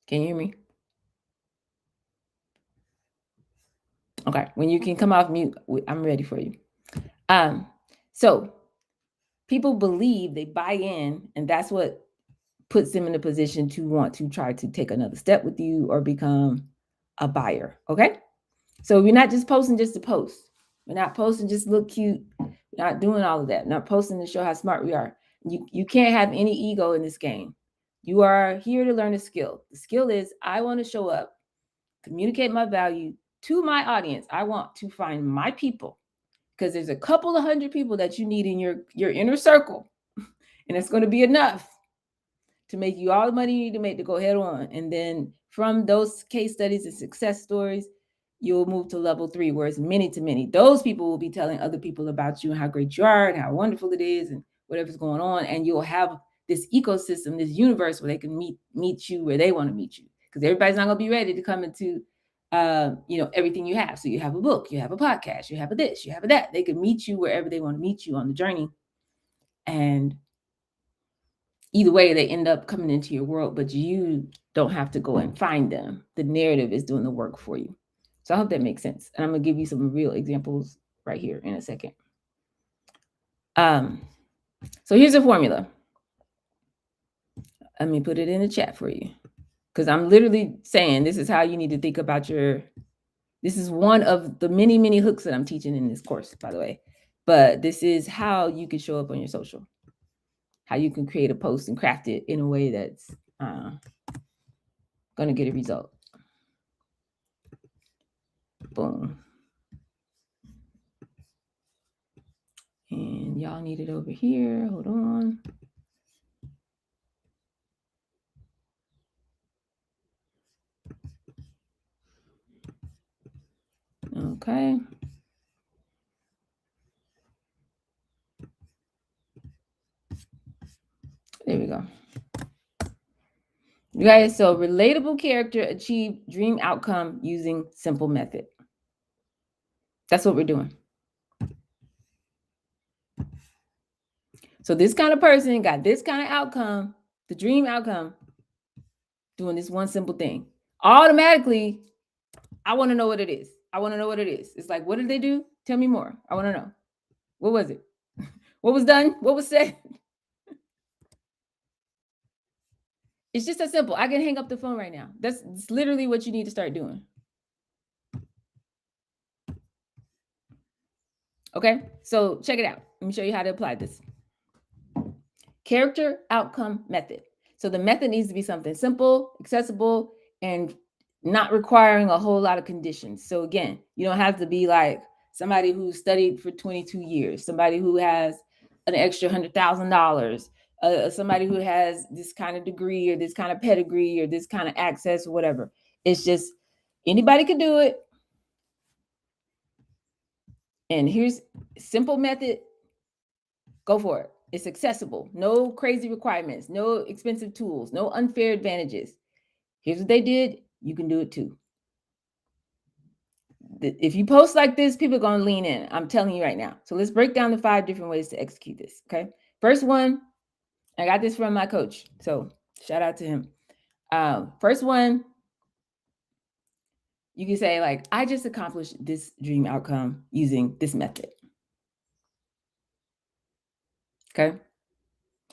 Speaker 1: Can you hear me? Okay. When you can come off mute, I'm ready for you. So people believe, they buy in, and that's what puts them in a position to want to try to take another step with you or become a buyer. Okay. So we're not just posting just to post. We're not posting just to look cute. We're not doing all of that. We're not posting to show how smart we are. You can't have any ego in this game. You are here to learn a skill. The skill is I want to show up, communicate my value to my audience. I want to find my people, because there's a couple of hundred people that you need in your inner circle, and it's going to be enough to make you all the money you need to make to go head on. And then from those case studies and success stories, you'll move to level 3, where it's many to many. Those people will be telling other people about you and how great you are and how wonderful it is and whatever's going on. And you'll have this ecosystem, this universe where they can meet you where they want to meet you. Because everybody's not going to be ready to come into everything you have. So you have a book, you have a podcast, you have a this, you have a that. They can meet you wherever they want to meet you on the journey. And either way, they end up coming into your world, but you don't have to go and find them. The narrative is doing the work for you. So I hope that makes sense. And I'm going to give you some real examples right here in a second. So here's a formula. Let me put it in the chat for you, because I'm literally saying this is how you need to think about this is one of the many, many hooks that I'm teaching in this course, by the way. But this is how you can show up on your social, how you can create a post and craft it in a way that's going to get a result. Boom. And y'all need it over here. Hold on. Okay. There we go. You guys, so relatable character achieve dream outcome using simple method. That's what we're doing. So this kind of person got this kind of outcome, the dream outcome, doing this one simple thing. Automatically, I want to know what it is. I want to know what it is. It's like, what did they do? Tell me more. I want to know. What was it? What was done? What was said? It's just that simple. I can hang up the phone right now. That's literally what you need to start doing. Okay, so check it out. Let me show you how to apply this. Character outcome method. So the method needs to be something simple, accessible, and not requiring a whole lot of conditions. So again, you don't have to be like somebody who studied for 22 years, somebody who has an extra $100,000, somebody who has this kind of degree or this kind of pedigree or this kind of access or whatever. It's just anybody can do it. And here's a simple method. Go for it. It's accessible. No crazy requirements, no expensive tools, no unfair advantages. Here's what they did. You can do it too. If you post like this, people are going to lean in. I'm telling you right now. So let's break down the 5 different ways to execute this. Okay. First one, I got this from my coach. So shout out to him. First one, you can say like, I just accomplished this dream outcome using this method. Okay.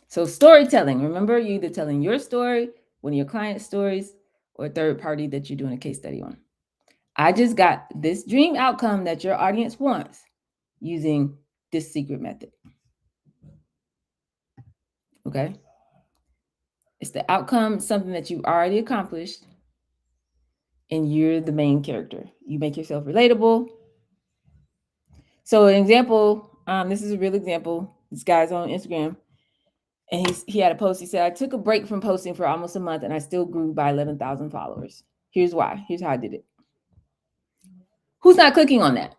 Speaker 1: So storytelling, remember, you're either telling your story, one of your client stories, or a third party that you're doing a case study on. I just got this dream outcome that your audience wants using this secret method. Okay. It's the outcome, something that you've already accomplished, and you're the main character. You make yourself relatable. So an example, this is a real example. This guy's on Instagram, and he had a post. He said, I took a break from posting for almost a month, and I still grew by 11,000 followers. Here's why. Here's how I did it. Who's not clicking on that?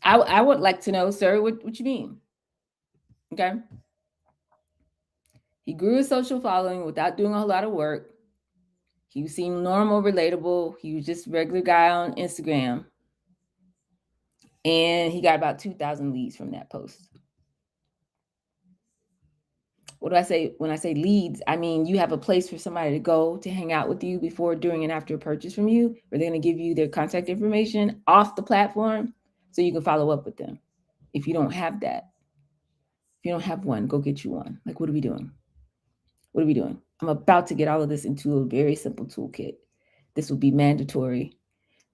Speaker 1: I would like to know, sir, what you mean? Okay. He grew his social following without doing a whole lot of work. He seemed normal, relatable. He was just a regular guy on Instagram. And he got about 2,000 leads from that post. What do I say when I say leads? I mean, you have a place for somebody to go to hang out with you before, during, and after a purchase from you, where they're going to give you their contact information off the platform so you can follow up with them. If you don't have that, if you don't have one, go get you one. Like, what are we doing? What are we doing? I'm about to get all of this into a very simple toolkit. This will be mandatory,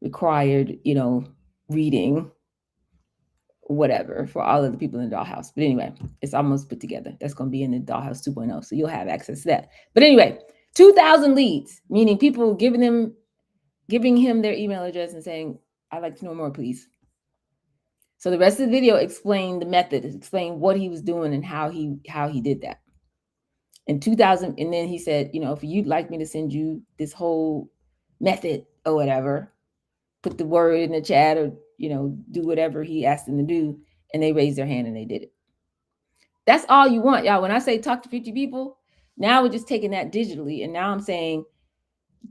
Speaker 1: required, reading, whatever, for all of the people in the dollhouse. But anyway, it's almost put together. That's going to be in the dollhouse 2.0. So you'll have access to that. But anyway, 2,000 leads, meaning people giving him their email address and saying, I'd like to know more, please. So the rest of the video explained the method, explained what he was doing and how he did that. In 2000, and then he said, if you'd like me to send you this whole method or whatever, put the word in the chat, or do whatever he asked them to do, and they raised their hand and they did it. That's all you want, y'all. When I say talk to 50 people, now we're just taking that digitally, and now I'm saying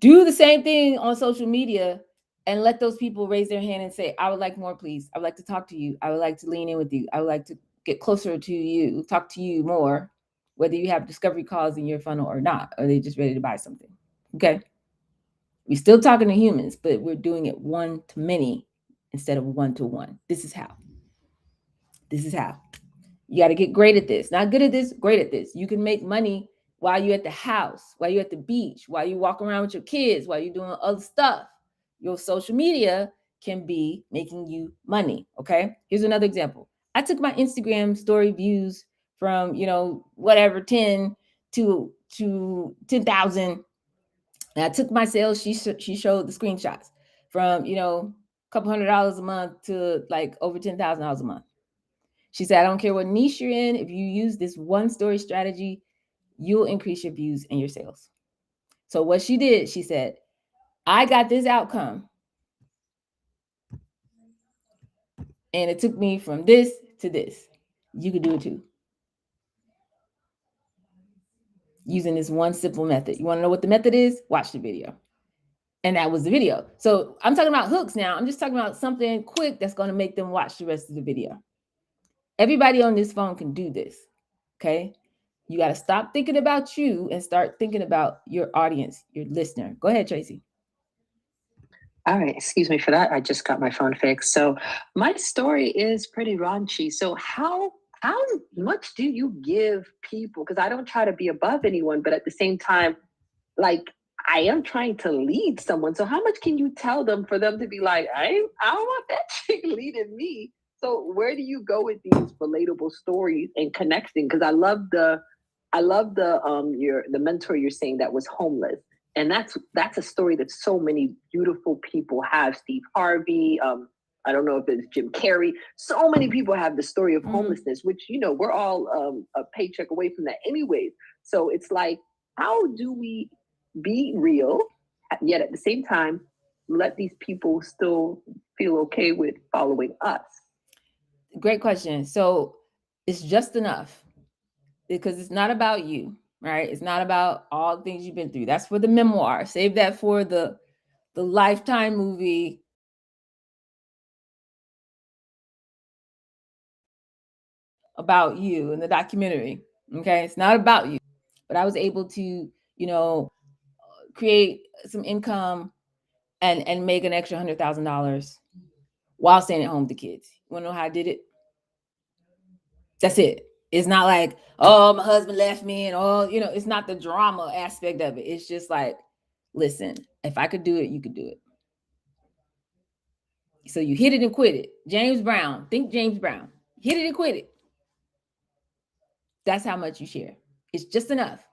Speaker 1: do the same thing on social media and let those people raise their hand and say, I would like more, please. I would like to talk to you. I would like to lean in with you. I would like to get closer to you, talk to you more, whether you have discovery calls in your funnel or not, or they just ready to buy something. Okay. We're still talking to humans, but we're doing it one to many instead of one to one. This is how. You got to get great at this. Not good at this, great at this. You can make money while you're at the house, while you're at the beach, while you walk around with your kids, while you're doing other stuff. Your social media can be making you money. Okay. Here's another example. I took my Instagram story views from, 10 to 10,000. And I took my sales. She showed the screenshots from, a couple $100 a month to like over $10,000 a month. She said, I don't care what niche you're in. If you use this one story strategy, you'll increase your views and your sales. So what she did, she said, I got this outcome. And it took me from this to this. You could do it too. Using this one simple method. You want to know what the method is? Watch the video. And that was the video. So I'm talking about hooks now. I'm just talking about something quick that's going to make them watch the rest of the video. Everybody on this phone can do this. Okay. You got to stop thinking about you and start thinking about your audience, your listener. Go ahead, Tracy.
Speaker 2: All right, excuse me for that. I just got my phone fixed. So my story is pretty raunchy. So how much do you give people? Because I don't try to be above anyone, but at the same time, like I am trying to lead someone. So how much can you tell them for them to be like, I don't want that chick leading me. So where do you go with these relatable stories and connecting? Because I love the mentor you're saying that was homeless. And that's a story that so many beautiful people have. Steve Harvey, I don't know if it's Jim Carrey. So many people have the story of homelessness, which, we're all a paycheck away from that anyways. So it's like, how do we be real, yet at the same time, let these people still feel okay with following us?
Speaker 1: Great question. So it's just enough, because it's not about you, right? It's not about all the things you've been through. That's for the memoir. Save that for the Lifetime movie about you in the documentary. Okay. It's not about you, but I was able to, create some income and make an extra $100,000 while staying at home with the kids. You want to know how I did it? That's it. It's not like, oh, my husband left me and it's not the drama aspect of it. It's just like, listen, if I could do it, you could do it. So you hit it and quit it. James Brown, think James Brown. Hit it and quit it. That's how much you share. It's just enough.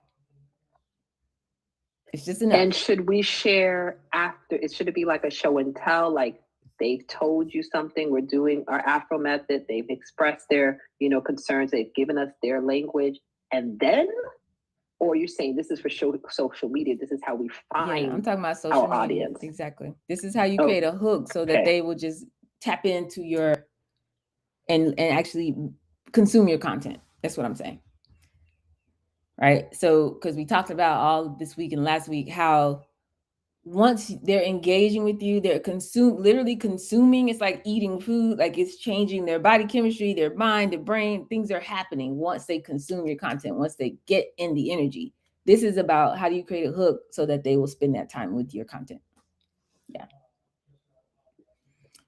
Speaker 1: It's just enough.
Speaker 2: And should we share after? Should it be like a show and tell? Like they've told you something, we're doing our Afro method, they've expressed their, concerns, they've given us their language, and then, or you're saying this is for social media, this is how we find
Speaker 1: I'm talking about social media. Audience. Exactly. This is how you create a hook so that they will just tap into your and actually consume your content. That's what I'm saying. Right. So because we talked about all this week and last week how once they're engaging with you, they're literally consuming. It's like eating food, like it's changing their body chemistry, their mind, their brain. Things are happening once they consume your content, once they get in the energy. This is about how do you create a hook so that they will spend that time with your content. Yeah.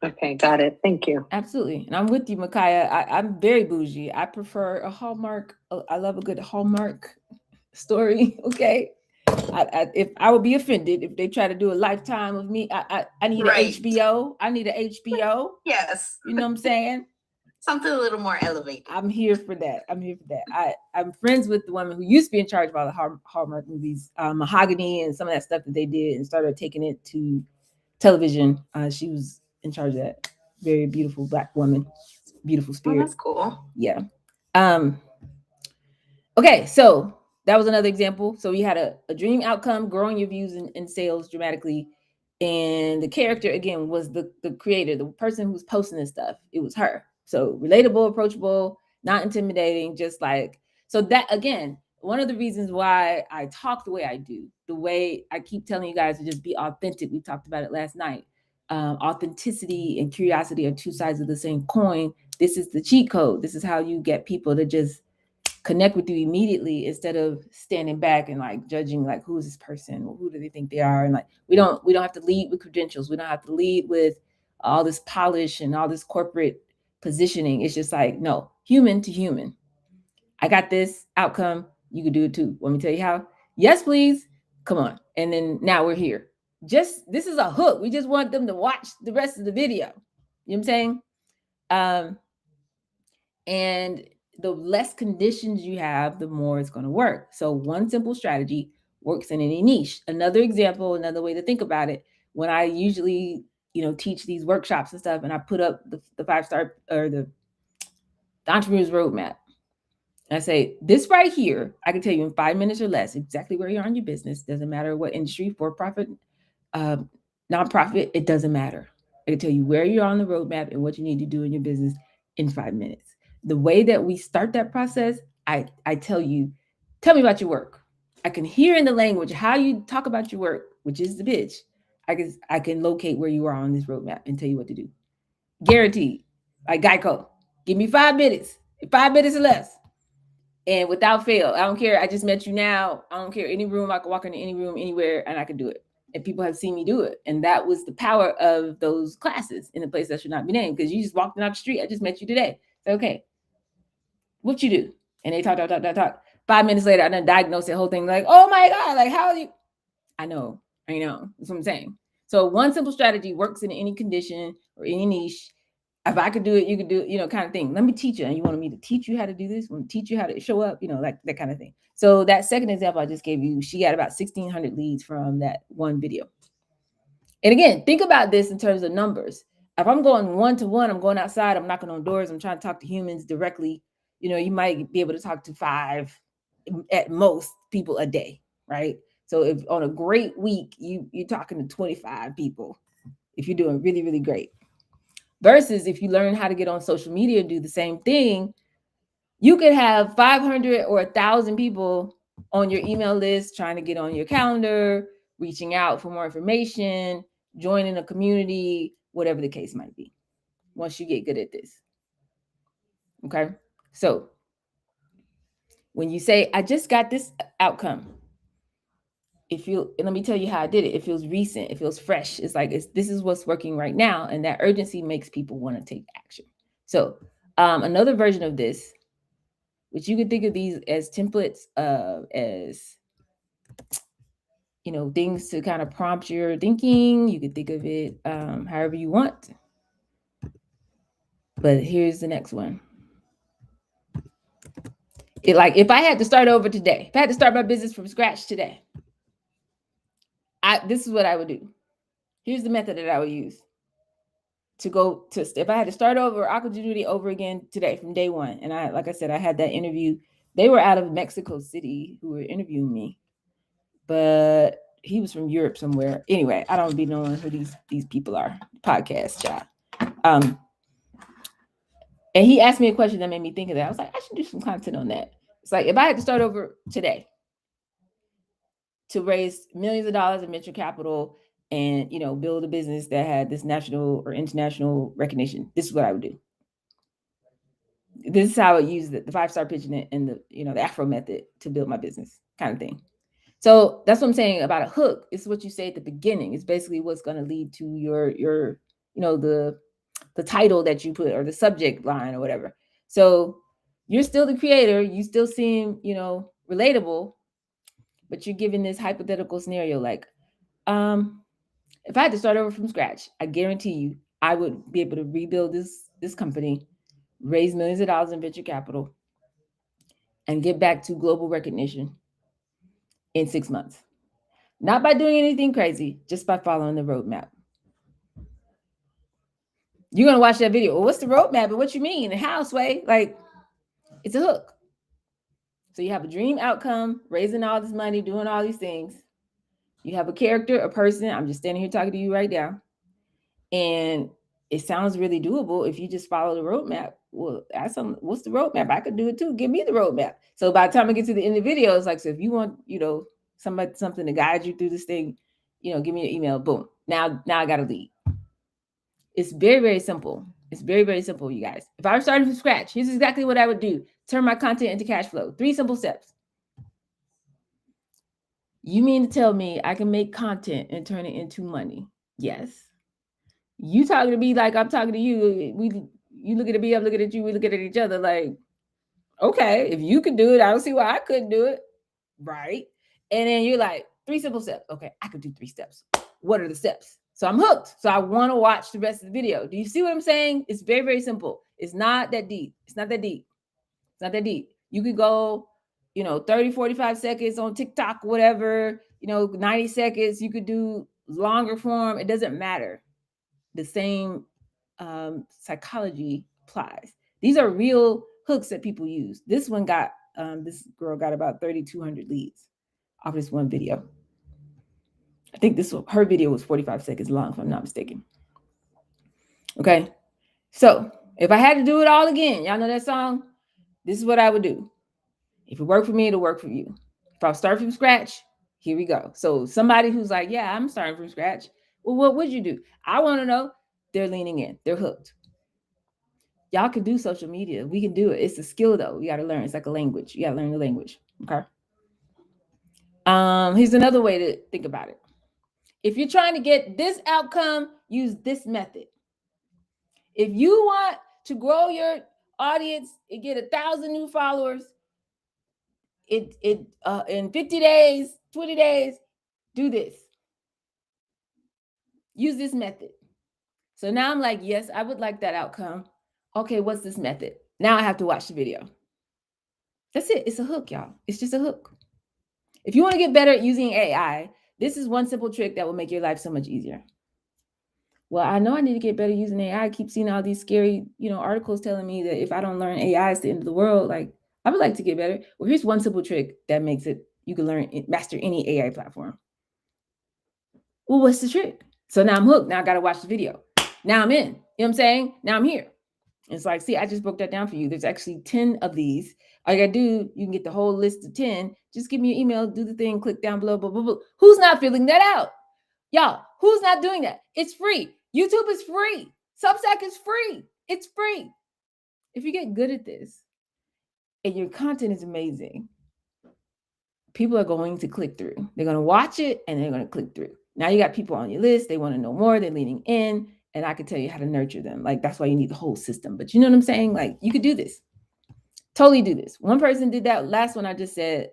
Speaker 2: Okay, got it. Thank you.
Speaker 1: Absolutely. And I'm with you, Micaiah. I'm very bougie. I prefer a Hallmark. I love a good Hallmark story. Okay. If I would be offended if they try to do a lifetime of me, I need an HBO. I need an HBO.
Speaker 3: Yes.
Speaker 1: You know what I'm saying?
Speaker 3: Something a little more elevated.
Speaker 1: I'm here for that. I'm here for that. I'm friends with the woman who used to be in charge of all the Hallmark movies, Mahogany, and some of that stuff that they did, and started taking it to television. She was in charge of that. Very beautiful Black woman, beautiful spirit.
Speaker 3: Oh, that's cool.
Speaker 1: Yeah. Okay, so that was another example. So we had a dream outcome, growing your views and sales dramatically. And the character, again, was the creator, the person who's posting this stuff. It was her. So relatable, approachable, not intimidating, just like, so that, again, one of the reasons why I talk the way I do, the way I keep telling you guys to just be authentic. We talked about it last night. Authenticity and curiosity are two sides of the same coin. This is the cheat code. This is how you get people to just connect with you immediately instead of standing back and like judging, like, who is this person, who do they think they are? And like, we don't have to lead with credentials. We don't have to lead with all this polish and all this corporate positioning. It's just like, no, human to human. I got this outcome, you could do it too. Want me to tell you how? Yes, please. Come on. And then now we're here. Just, this is a hook. We just want them to watch the rest of the video. You know what I'm saying? And the less conditions you have, the more it's going to work. So one simple strategy works in any niche. Another example, another way to think about it, when I usually, teach these workshops and stuff, and I put up the 5-star or the entrepreneur's roadmap, and I say, this right here, I can tell you in 5 minutes or less exactly where you are in your business. Doesn't matter what industry, for profit, nonprofit, it doesn't matter. I can tell you where you're on the roadmap and what you need to do in your business in 5 minutes. The way that we start that process, I tell you, tell me about your work. I can hear in the language how you talk about your work, which is the pitch. I can locate where you are on this roadmap and tell you what to do. Guaranteed. Like Geico, give me 5 minutes, 5 minutes or less. And without fail, I don't care. I just met you now. I don't care. Any room, I can walk into any room, anywhere, and I can do it. And people have seen me do it. And that was the power of those classes in a place that should not be named, because you just walked in off the street. I just met you today. So, okay, what you do? And they talk. 5 minutes later, I done diagnosed the whole thing. Like, oh my God, like, how are you? I know. That's what I'm saying. So one simple strategy works in any condition or any niche. If I could do it, you could do it, kind of thing. Let me teach you. And you wanted me to teach you how to do this? Want to teach you how to show up, like that kind of thing. So that second example I just gave you, she got about 1,600 leads from that one video. And again, think about this in terms of numbers. If I'm going one-to-one, I'm going outside, I'm knocking on doors, I'm trying to talk to humans directly, you might be able to talk to 5 at most people a day, right? So if on a great week, you're talking to 25 people, if you're doing really, really great. Versus if you learn how to get on social media and do the same thing, you could have 500 or 1,000 people on your email list trying to get on your calendar, reaching out for more information, joining a community, whatever the case might be, once you get good at this. Okay? So when you say, I just got this outcome, let me tell you how I did it. It feels recent. It feels fresh. It's like, this is what's working right now. And that urgency makes people want to take action. So another version of this, which you could think of these as templates, as, things to kind of prompt your thinking. You could think of it however you want. But here's the next one. If I had to start over today, if I had to start my business from scratch today, this is what I would do. Here's the method that I would use if I had to start over, I could do it over again today from day one. And like I said, I had that interview. They were out of Mexico City who were interviewing me, but he was from Europe somewhere. Anyway, I don't be knowing who these people are. Podcast job. And he asked me a question that made me think of that. I was like, I should do some content on that. It's like, if I had to start over today to raise millions of dollars in venture capital, and, you know, build a business that had this national or international recognition, this is what I would do. This is how I use the 5-star pitching and the, you know, the Afro method to build my business kind of thing. So that's what I'm saying about a hook. It's what you say at the beginning. It's basically what's going to lead to your, you know, the title that you put or the subject line or whatever. So you're still the creator. You still seem, you know, relatable, but you're given this hypothetical scenario like, if I had to start over from scratch, I guarantee you I would be able to rebuild this company, raise millions of dollars in venture capital, and get back to global recognition in 6 months. Not by doing anything crazy, just by following the roadmap. You're going to watch that video. Well, what's the roadmap and what you mean and how, Sway? Like, it's a hook. So you have a dream outcome, raising all this money, doing all these things. You have a character, a person. I'm just standing here talking to you right now. And it sounds really doable if you just follow the roadmap. Well, what's the roadmap? I could do it too. Give me the roadmap. So by the time I get to the end of the video, it's like, so if you want, you know, something to guide you through this thing, you know, give me your email. Boom. Now I got to lead. It's very, very simple. It's very, very simple, you guys. If I were starting from scratch, here's exactly what I would do. Turn my content into cash flow. 3 simple steps. You mean to tell me I can make content and turn it into money? Yes. You talking to me like I'm talking to you. You looking at me, I'm looking at you, we looking at each other like, okay, if you could do it, I don't see why I couldn't do it. Right. And then you're like, 3 simple steps. Okay, I could do 3 steps. What are the steps? So I'm hooked. So I want to watch the rest of the video. Do you see what I'm saying? It's very, very simple. It's not that deep. It's not that deep. It's not that deep. You could go, you know, 30, 45 seconds on TikTok, whatever, you know, 90 seconds. You could do longer form. It doesn't matter. The same psychology applies. These are real hooks that people use. This one got, this girl got about 3,200 leads off this one video. I think her video was 45 seconds long, if I'm not mistaken. Okay. So if I had to do it all again, y'all know that song? This is what I would do. If it worked for me, it'll work for you. If I start from scratch, here we go. So somebody who's like, yeah, I'm starting from scratch. Well, what would you do? I want to know. They're leaning in. They're hooked. Y'all can do social media. We can do it. It's a skill though. You got to learn. It's like a language. You got to learn the language. Okay. Here's another way to think about it. If you're trying to get this outcome, use this method. If you want to grow your audience and get 1,000 new followers, in 50 days, 20 days, do this. Use this method. So now I'm like, yes, I would like that outcome. Okay, what's this method? Now I have to watch the video. That's it. It's a hook, y'all. It's just a hook. If you want to get better at using AI, this is one simple trick that will make your life so much easier. Well, I know I need to get better using AI. I keep seeing all these scary, you know, articles telling me that if I don't learn AI, it's the end of the world. Like, I would like to get better. Well, here's one simple trick that makes it, you can master any AI platform. Well, what's the trick? So now I'm hooked. Now I got to watch the video. Now I'm in. You know what I'm saying? Now I'm here. It's like, see, I just broke that down for you. There's actually 10 of these. All you got to do, you can get the whole list of 10. Just give me an email, do the thing, click down below, blah, blah, blah. Who's not filling that out? Y'all, who's not doing that? It's free. YouTube is free. Substack is free. It's free. If you get good at this and your content is amazing, people are going to click through. They're going to watch it and they're going to click through. Now you got people on your list. They want to know more. They're leaning in. And I can tell you how to nurture them. Like, that's why you need the whole system. But you know what I'm saying? Like, you could do this. Totally do this. One person did that. Last one I just said,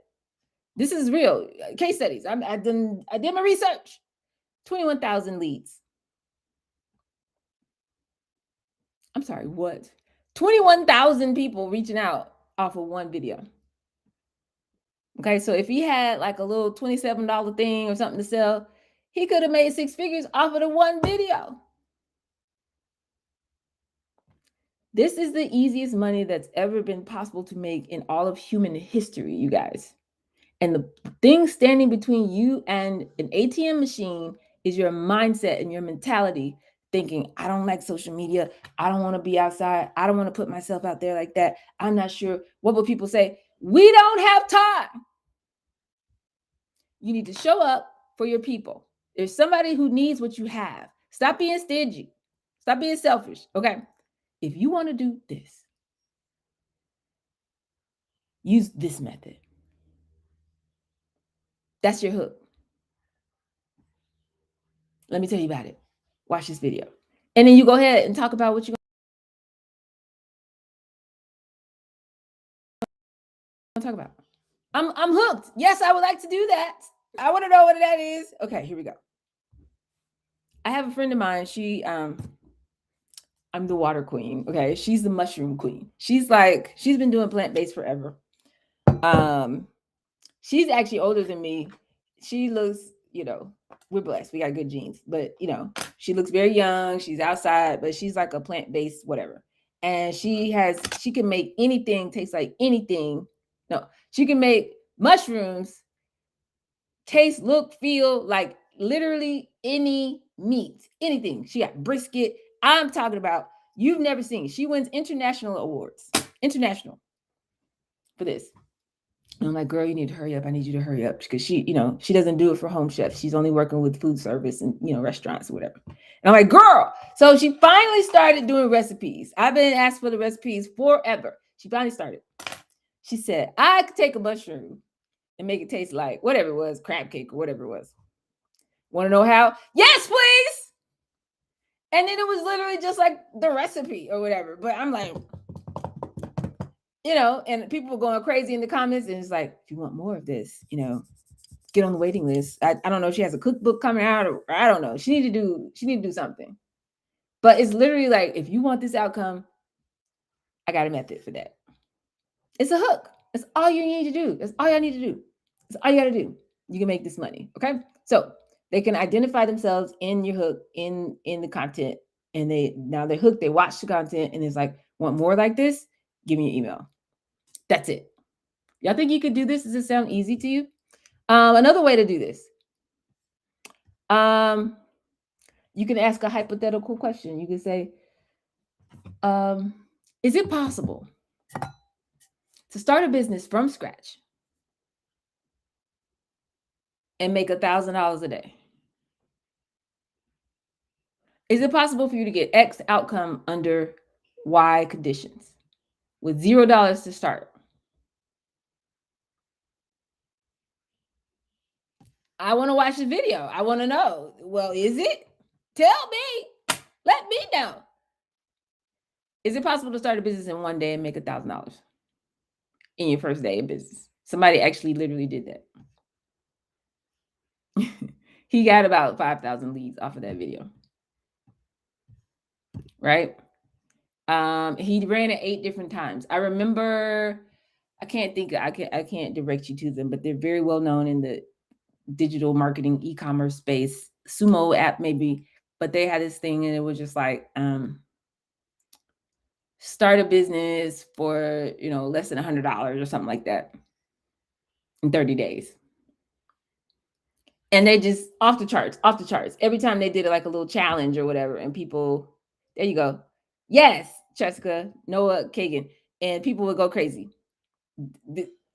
Speaker 1: this is real. Case studies. I did my research. 21,000 leads. I'm sorry, what? 21,000 people reaching out off of one video. Okay, so if he had like a little $27 thing or something to sell, he could have made 6 figures off of the one video. This is the easiest money that's ever been possible to make in all of human history, you guys. And the thing standing between you and an ATM machine is your mindset and your mentality, thinking, I don't like social media. I don't want to be outside. I don't want to put myself out there like that. I'm not sure. What will people say? We don't have time. You need to show up for your people. There's somebody who needs what you have. Stop being stingy. Stop being selfish. Okay. If you want to do this, use this method. That's your hook. Let me tell you about it. Watch this video. And then you go ahead and talk about what you're going to talk about. I'm hooked. Yes, I would like to do that. I want to know what that is. Okay, here we go. I have a friend of mine. I'm the water queen. Okay. She's the mushroom queen. She's been doing plant-based forever. She's actually older than me. She looks, we're blessed. We got good genes, but she looks very young. She's outside, but she's like a plant-based whatever. And she can make anything taste like anything. No, she can make mushrooms taste, look, feel like literally any meat, anything. She got brisket. I'm talking about, you've never seen. She wins international awards, international for this. And I'm like, girl, you need to hurry up. I need you to hurry up, because she doesn't do it for home chefs. She's only working with food service and, restaurants or whatever. And I'm like, girl. So she finally started doing recipes. I've been asked for the recipes forever. She finally started. She said, I could take a mushroom and make it taste like whatever it was, crab cake or whatever it was. Want to know how? Yes, please. And then it was literally just like the recipe or whatever. But I'm like, and people were going crazy in the comments. And it's like, if you want more of this, get on the waiting list. I don't know if she has a cookbook coming out, or I don't know. She need to do something. But it's literally like, if you want this outcome, I got a method for that. It's a hook. That's all you need to do. That's all y'all need to do. That's all you got to do. You can make this money. Okay. So they can identify themselves in your hook, in the content, and they're hooked. They watch the content, and it's like, want more like this? Give me your email. That's it. Y'all think you could do this? Does it sound easy to you? Another way to do this. You can ask a hypothetical question. You can say, is it possible to start a business from scratch and make $1,000 a day? Is it possible for you to get X outcome under Y conditions with $0 to start? I want to watch the video. I want to know. Well, is it? Tell me. Let me know. Is it possible to start a business in one day and make $1,000 in your first day of business? Somebody actually literally did that. He got about 5,000 leads off of that video. Right? He ran it 8 different times. I remember, I can't direct you to them, but they're very well known in the digital marketing e-commerce space. Sumo app maybe, but they had this thing, and it was just like, start a business for less than $100 or something like that in 30 days. And they just off the charts. Every time they did it like a little challenge or whatever, and people, there you go. Yes, Jessica, Noah Kagan, and people would go crazy.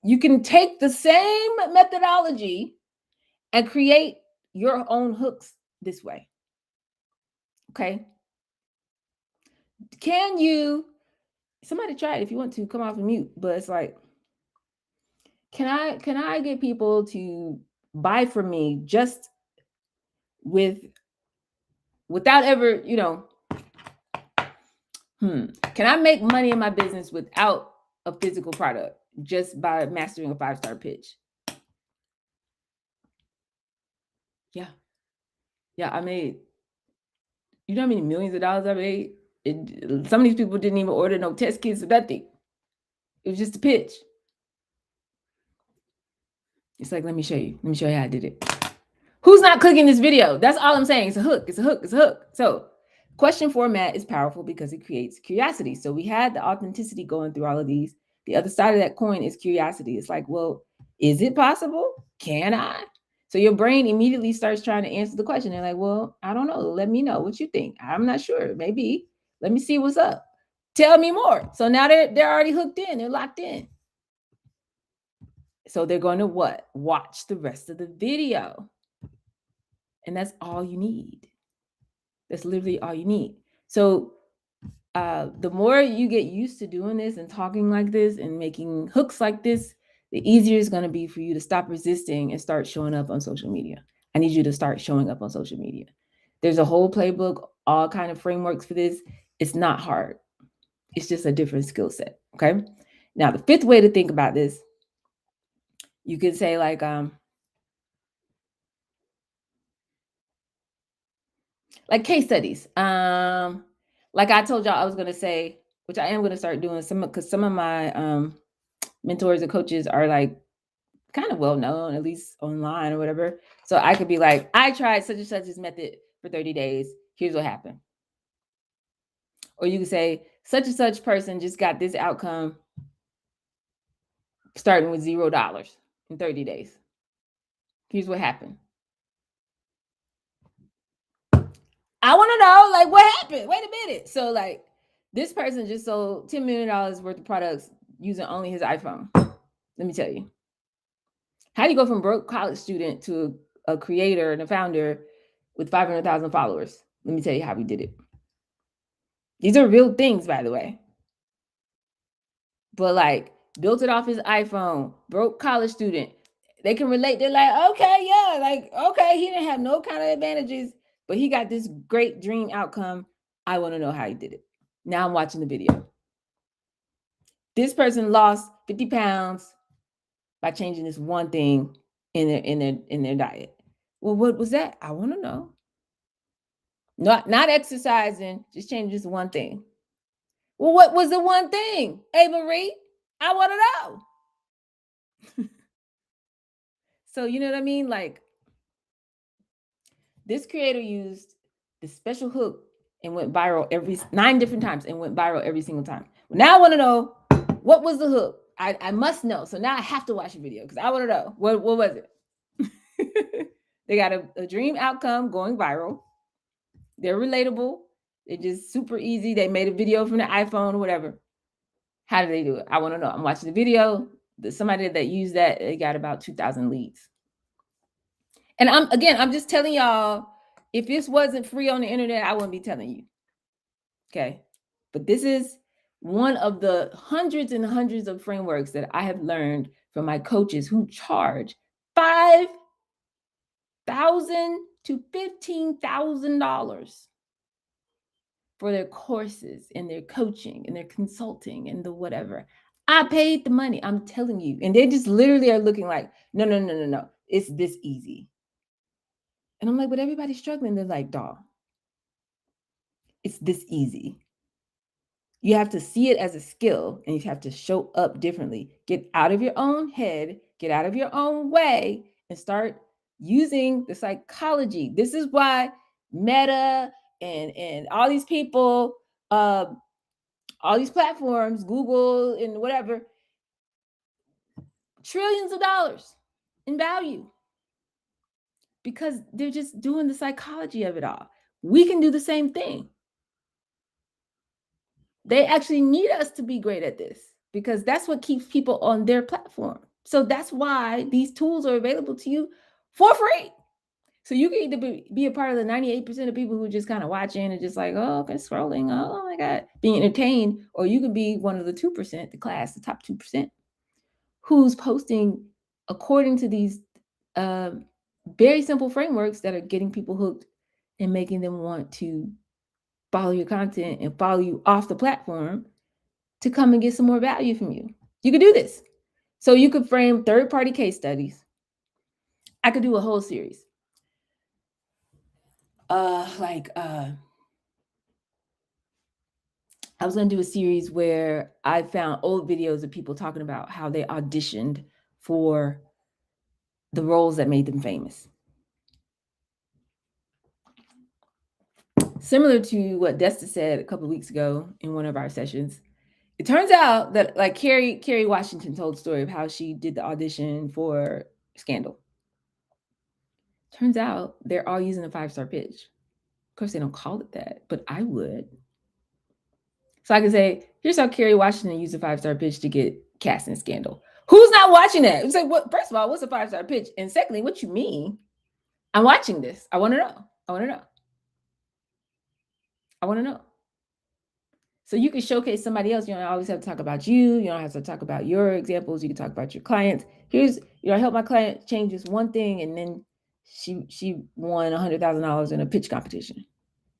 Speaker 1: You can take the same methodology and create your own hooks this way. Okay. Can you, somebody try it if you want to, come off of mute, but it's like, can I get people to buy from me just without ever, can I make money in my business without a physical product just by mastering a 5-star pitch? Yeah, I made, how many millions of dollars I made? Some of these people didn't even order no test kits or nothing. It was just a pitch. It's like, let me show you how I did it. Who's not clicking this video? That's all I'm saying. It's a hook. So question format is powerful because it creates curiosity. So we had the authenticity going through all of these. The other side of that coin is curiosity. It's like, well, is it possible? Can I? So your brain immediately starts trying to answer the question. They're like, well, I don't know. Let me know what you think. I'm not sure. Maybe. Let me see what's up. Tell me more. So now they're already hooked in. They're locked in. So they're going to what? Watch the rest of the video. And that's all you need. That's literally all you need. So the more you get used to doing this and talking like this and making hooks like this, the easier it's going to be for you to stop resisting and start showing up on social media. I need you to start showing up on social media. There's a whole playbook, all kind of frameworks for this. It's not hard. It's just a different skill set. Okay. Now, the fifth way to think about this, you could say like case studies. Like I told y'all I was gonna say, which I am gonna start doing because some of my mentors and coaches are like kind of well known, at least online or whatever. So I could be like, I tried such and such this method for 30 days. Here's what happened. Or you could say, such and such person just got this outcome starting with $0 in 30 days. Here's what happened. I want to know, like, what happened? Wait a minute. So, like, this person just sold $10 million worth of products using only his iPhone. Let me tell you. How do you go from broke college student to a creator and a founder with 500,000 followers? Let me tell you how we did it. These are real things, by the way. But like, built it off his iPhone, broke college student. They can relate. They're like, okay, yeah, like, okay, he didn't have no kind of advantages, but he got this great dream outcome. I want to know how he did it. Now I'm watching the video. This person lost 50 pounds by changing this one thing in their diet. Well, what was that? I want to know. Not exercising, just changing this one thing. Well, what was the one thing? Hey, Marie, I want to know. So, you know what I mean? Like, this creator used this special hook and went viral 9 different times and went viral every single time. Well, now I want to know, what was the hook? I must know. So now I have to watch the video because I want to know. What was it? They got a dream outcome going viral. They're relatable. They're just super easy. They made a video from the iPhone or whatever. How did they do it? I want to know. I'm watching the video. Somebody that used that, they got about 2,000 leads. And I'm just telling y'all, if this wasn't free on the internet, I wouldn't be telling you. Okay. But this is one of the hundreds and hundreds of frameworks that I have learned from my coaches who charge $5,000 to $15,000 for their courses and their coaching and their consulting and the whatever. I paid the money, I'm telling you. And they just literally are looking like, no. It's this easy. And I'm like, but everybody's struggling. They're like, dawg, it's this easy. You have to see it as a skill and you have to show up differently. Get out of your own head, get out of your own way, and start using the psychology. This is why Meta and all these people, all these platforms, Google and whatever, trillions of dollars in value, because they're just doing the psychology of it all. We can do the same thing. They actually need us to be great at this because that's what keeps people on their platform. So that's why these tools are available to you for free. So you can either be a part of the 98% of people who are just kind of watching and just like, oh, okay, scrolling, oh my God, being entertained, or you can be one of the 2%, the class, the top 2%, who's posting according to these very simple frameworks that are getting people hooked and making them want to follow your content and follow you off the platform to come and get some more value from you. You could do this. So you could frame third-party case studies. I could do a whole series. I was going to do a series where I found old videos of people talking about how they auditioned for the roles that made them famous. Similar to what Desta said a couple of weeks ago in one of our sessions, it turns out that like Kerry Washington told the story of how she did the audition for Scandal. Turns out they're all using a 5-star pitch. Of course, they don't call it that, but I would. So I can say, here's how Kerry Washington used a 5-star pitch to get cast in Scandal. Who's not watching that? It's like, what? First of all, what's a 5-star pitch? And secondly, what you mean? I'm watching this. I want to know. I want to know. I want to know. So you can showcase somebody else. You don't always have to talk about you. You don't have to talk about your examples. You can talk about your clients. Here's, I help my client change this one thing, and then she won $100,000 in a pitch competition.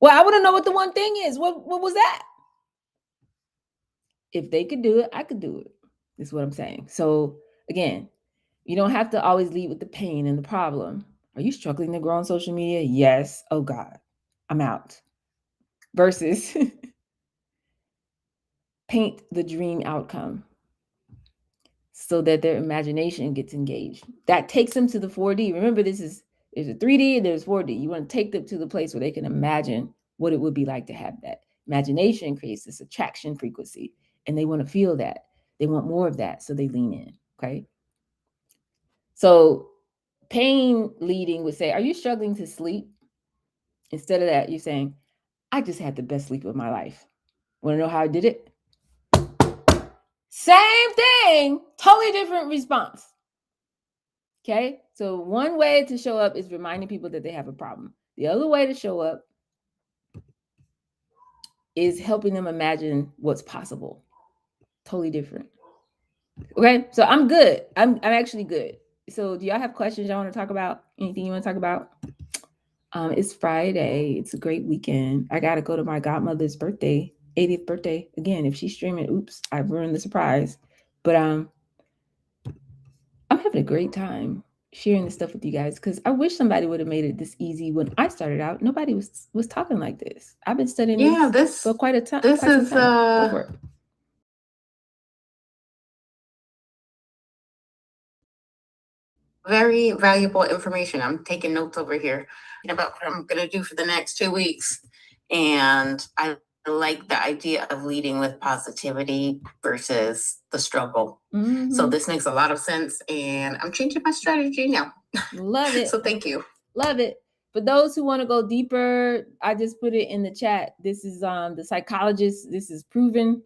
Speaker 1: Well, I want to know what the one thing is. What was that? If they could do it, I could do it. Is what I'm saying. So again, you don't have to always lead with the pain and the problem. Are you struggling to grow on social media? Yes. Oh God, I'm out. Versus paint the dream outcome so that their imagination gets engaged. That takes them to the 4D. Remember, there's a 3D and there's 4D. You want to take them to the place where they can imagine what it would be like to have that. Imagination creates this attraction frequency, and they want to feel that. They want more of that, so they lean in, okay? So pain leading would say, are you struggling to sleep? Instead of that, you're saying, I just had the best sleep of my life. Want to know how I did it? Same thing, totally different response. Okay, so one way to show up is reminding people that they have a problem. The other way to show up is helping them imagine what's possible. Totally different. Okay, so I'm good. I'm actually good. So do y'all have questions y'all want to talk about? Anything you want to talk about? It's Friday. It's a great weekend. I gotta go to my godmother's birthday, 80th birthday. Again, if she's streaming, oops, I've ruined the surprise. But I'm having a great time sharing this stuff with you guys, because I wish somebody would have made it this easy when I started out. Nobody was talking like this. I've been studying this for quite a time.
Speaker 3: This is
Speaker 1: Go for it.
Speaker 3: Very valuable information. I'm taking notes over here about what I'm going to do for the next 2 weeks. And I like the idea of leading with positivity versus the struggle.
Speaker 1: Mm-hmm.
Speaker 3: So this makes a lot of sense, and I'm changing my strategy now.
Speaker 1: Love it.
Speaker 3: So thank you.
Speaker 1: Love it. For those who want to go deeper, I just put it in the chat. This is the psychologist. This is proven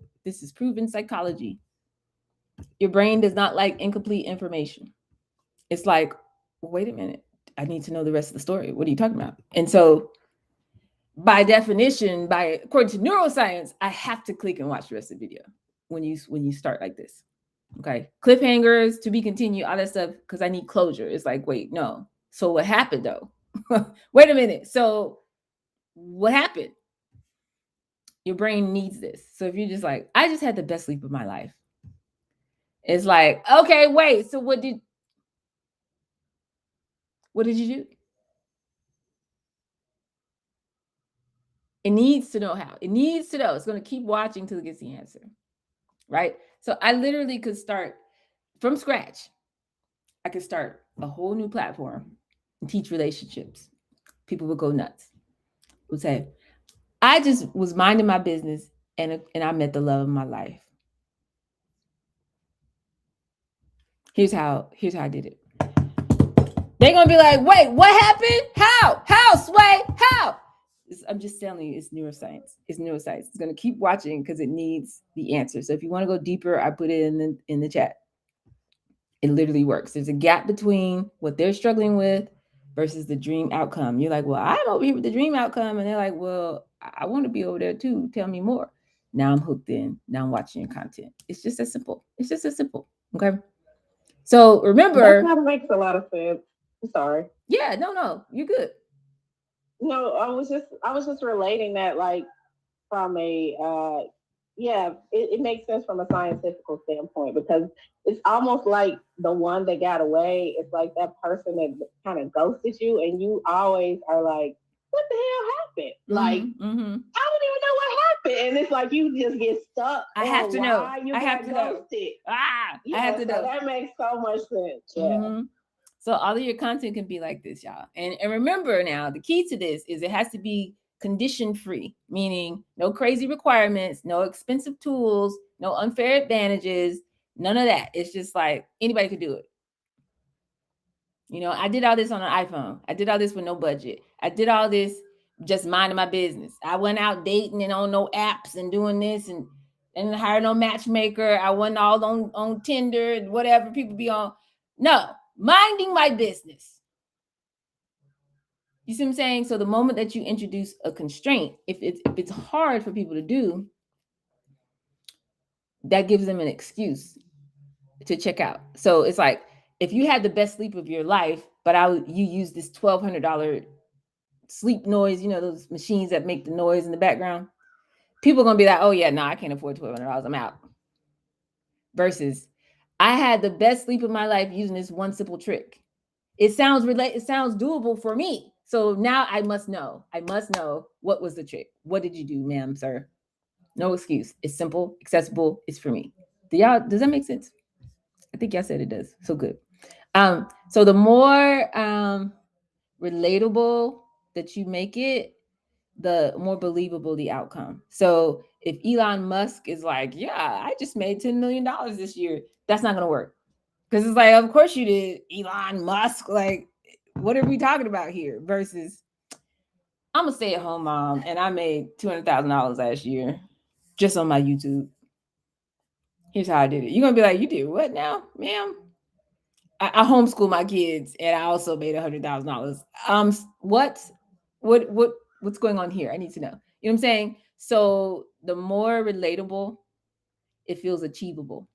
Speaker 1: psychology. Your brain does not like incomplete information. It's like, wait a minute, I need to know the rest of the story. What are you talking about? And so by definition, according to neuroscience, I have to click and watch the rest of the video when you start like this. Okay. Cliffhangers, to be continued, all that stuff, because I need closure. It's like, wait, no. So what happened though? Wait a minute. So what happened? Your brain needs this. So if you're just like, I just had the best sleep of my life. It's like, okay, wait. So what did you do? It needs to know how. It needs to know. It's going to keep watching till it gets the answer. Right? So I literally could start from scratch. I could start a whole new platform and teach relationships. People would go nuts. Would say, I just was minding my business and I met the love of my life. Here's how I did it. They're going to be like, wait, what happened? How, Sway? How? I'm just telling you, it's neuroscience. It's neuroscience. It's going to keep watching because it needs the answer. So if you want to go deeper, I put it in the chat. It literally works. There's a gap between what they're struggling with versus the dream outcome. You're like, well, I'm over here with the dream outcome. And they're like, well, I want to be over there too. Tell me more. Now I'm hooked in. Now I'm watching your content. It's just as simple. It's just as simple. Okay. So remember.
Speaker 4: That makes a lot of sense. I'm sorry.
Speaker 1: Yeah, no, you're good.
Speaker 4: No, I was just relating that, like, from a it makes sense from a scientific standpoint, because it's almost like the one that got away. It's like that person that kind of ghosted you, and you always are like, what the hell happened? Like, I don't even know what happened. And it's like you just get stuck.
Speaker 1: I have to know.
Speaker 4: I have to ghosted.
Speaker 1: Know. I have to know.
Speaker 4: That makes so much sense. Yeah. Mm-hmm.
Speaker 1: So all of your content can be like this, y'all. And remember now, the key to this is it has to be condition free, meaning no crazy requirements, no expensive tools, no unfair advantages, none of that. It's just like anybody could do it. You know, I did all this on an iPhone. I did all this with no budget. I did all this just minding my business. I went out dating and on no apps and doing this and hired no matchmaker. I wasn't all on Tinder and whatever people be on. No. Minding my business. You see what I'm saying? So the moment that you introduce a constraint, if it's hard for people to do, that gives them an excuse to check out. So it's like, if you had the best sleep of your life, but you use this $1,200 sleep noise, those machines that make the noise in the background, people are going to be like, oh yeah, no, I can't afford $1,200. I'm out. Versus, I had the best sleep of my life using this one simple trick. It sounds doable for me. So now I must know what was the trick. What did you do, ma'am, sir? No excuse. It's simple, accessible. It's for me. Does that make sense? I think y'all said it does. So good. So the more relatable that you make it, the more believable the outcome. So if Elon Musk is like, yeah, I just made $10 million this year, that's not going to work. Because it's like, of course you did, Elon Musk. Like, what are we talking about here? Versus, I'm a stay-at-home mom and I made $200,000 last year just on my YouTube. Here's how I did it. You're going to be like, you did what now, ma'am? I homeschool my kids and I also made $100,000. What's going on here? I need to know. You know what I'm saying? So the more relatable, it feels achievable.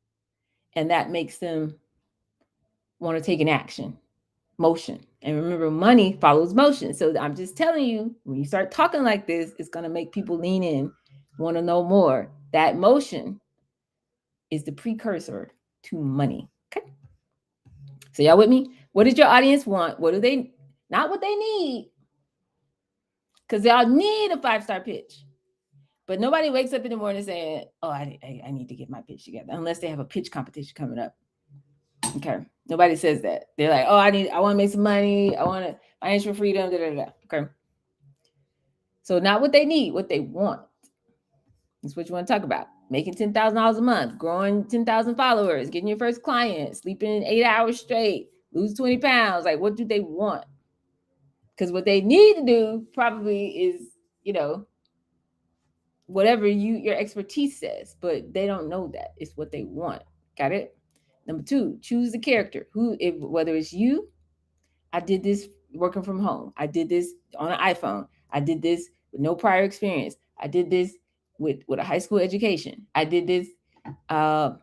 Speaker 1: And that makes them want to take an action, motion. And remember, money follows motion. So I'm just telling you, when you start talking like this, it's going to make people lean in, want to know more. That motion is the precursor to money. Okay. So y'all with me? What does your audience want? What do they, not what they need. Because y'all need a 5-star pitch. But nobody wakes up in the morning saying, oh, I need to get my pitch together, unless they have a pitch competition coming up. Okay. Nobody says that. They're like, oh, I want to make some money. I want financial freedom. Da, da, da. Okay. So not what they need, what they want. That's what you want to talk about. Making $10,000 a month, growing 10,000 followers, getting your first client, sleeping 8 hours straight, lose 20 pounds. Like, what do they want? Because what they need to do probably is, whatever your expertise says, but they don't know that. It's what they want. Got it? Number 2, choose the character. Whether it's you, I did this working from home. I did this on an iPhone. I did this with no prior experience. I did this with a high school education. I did this as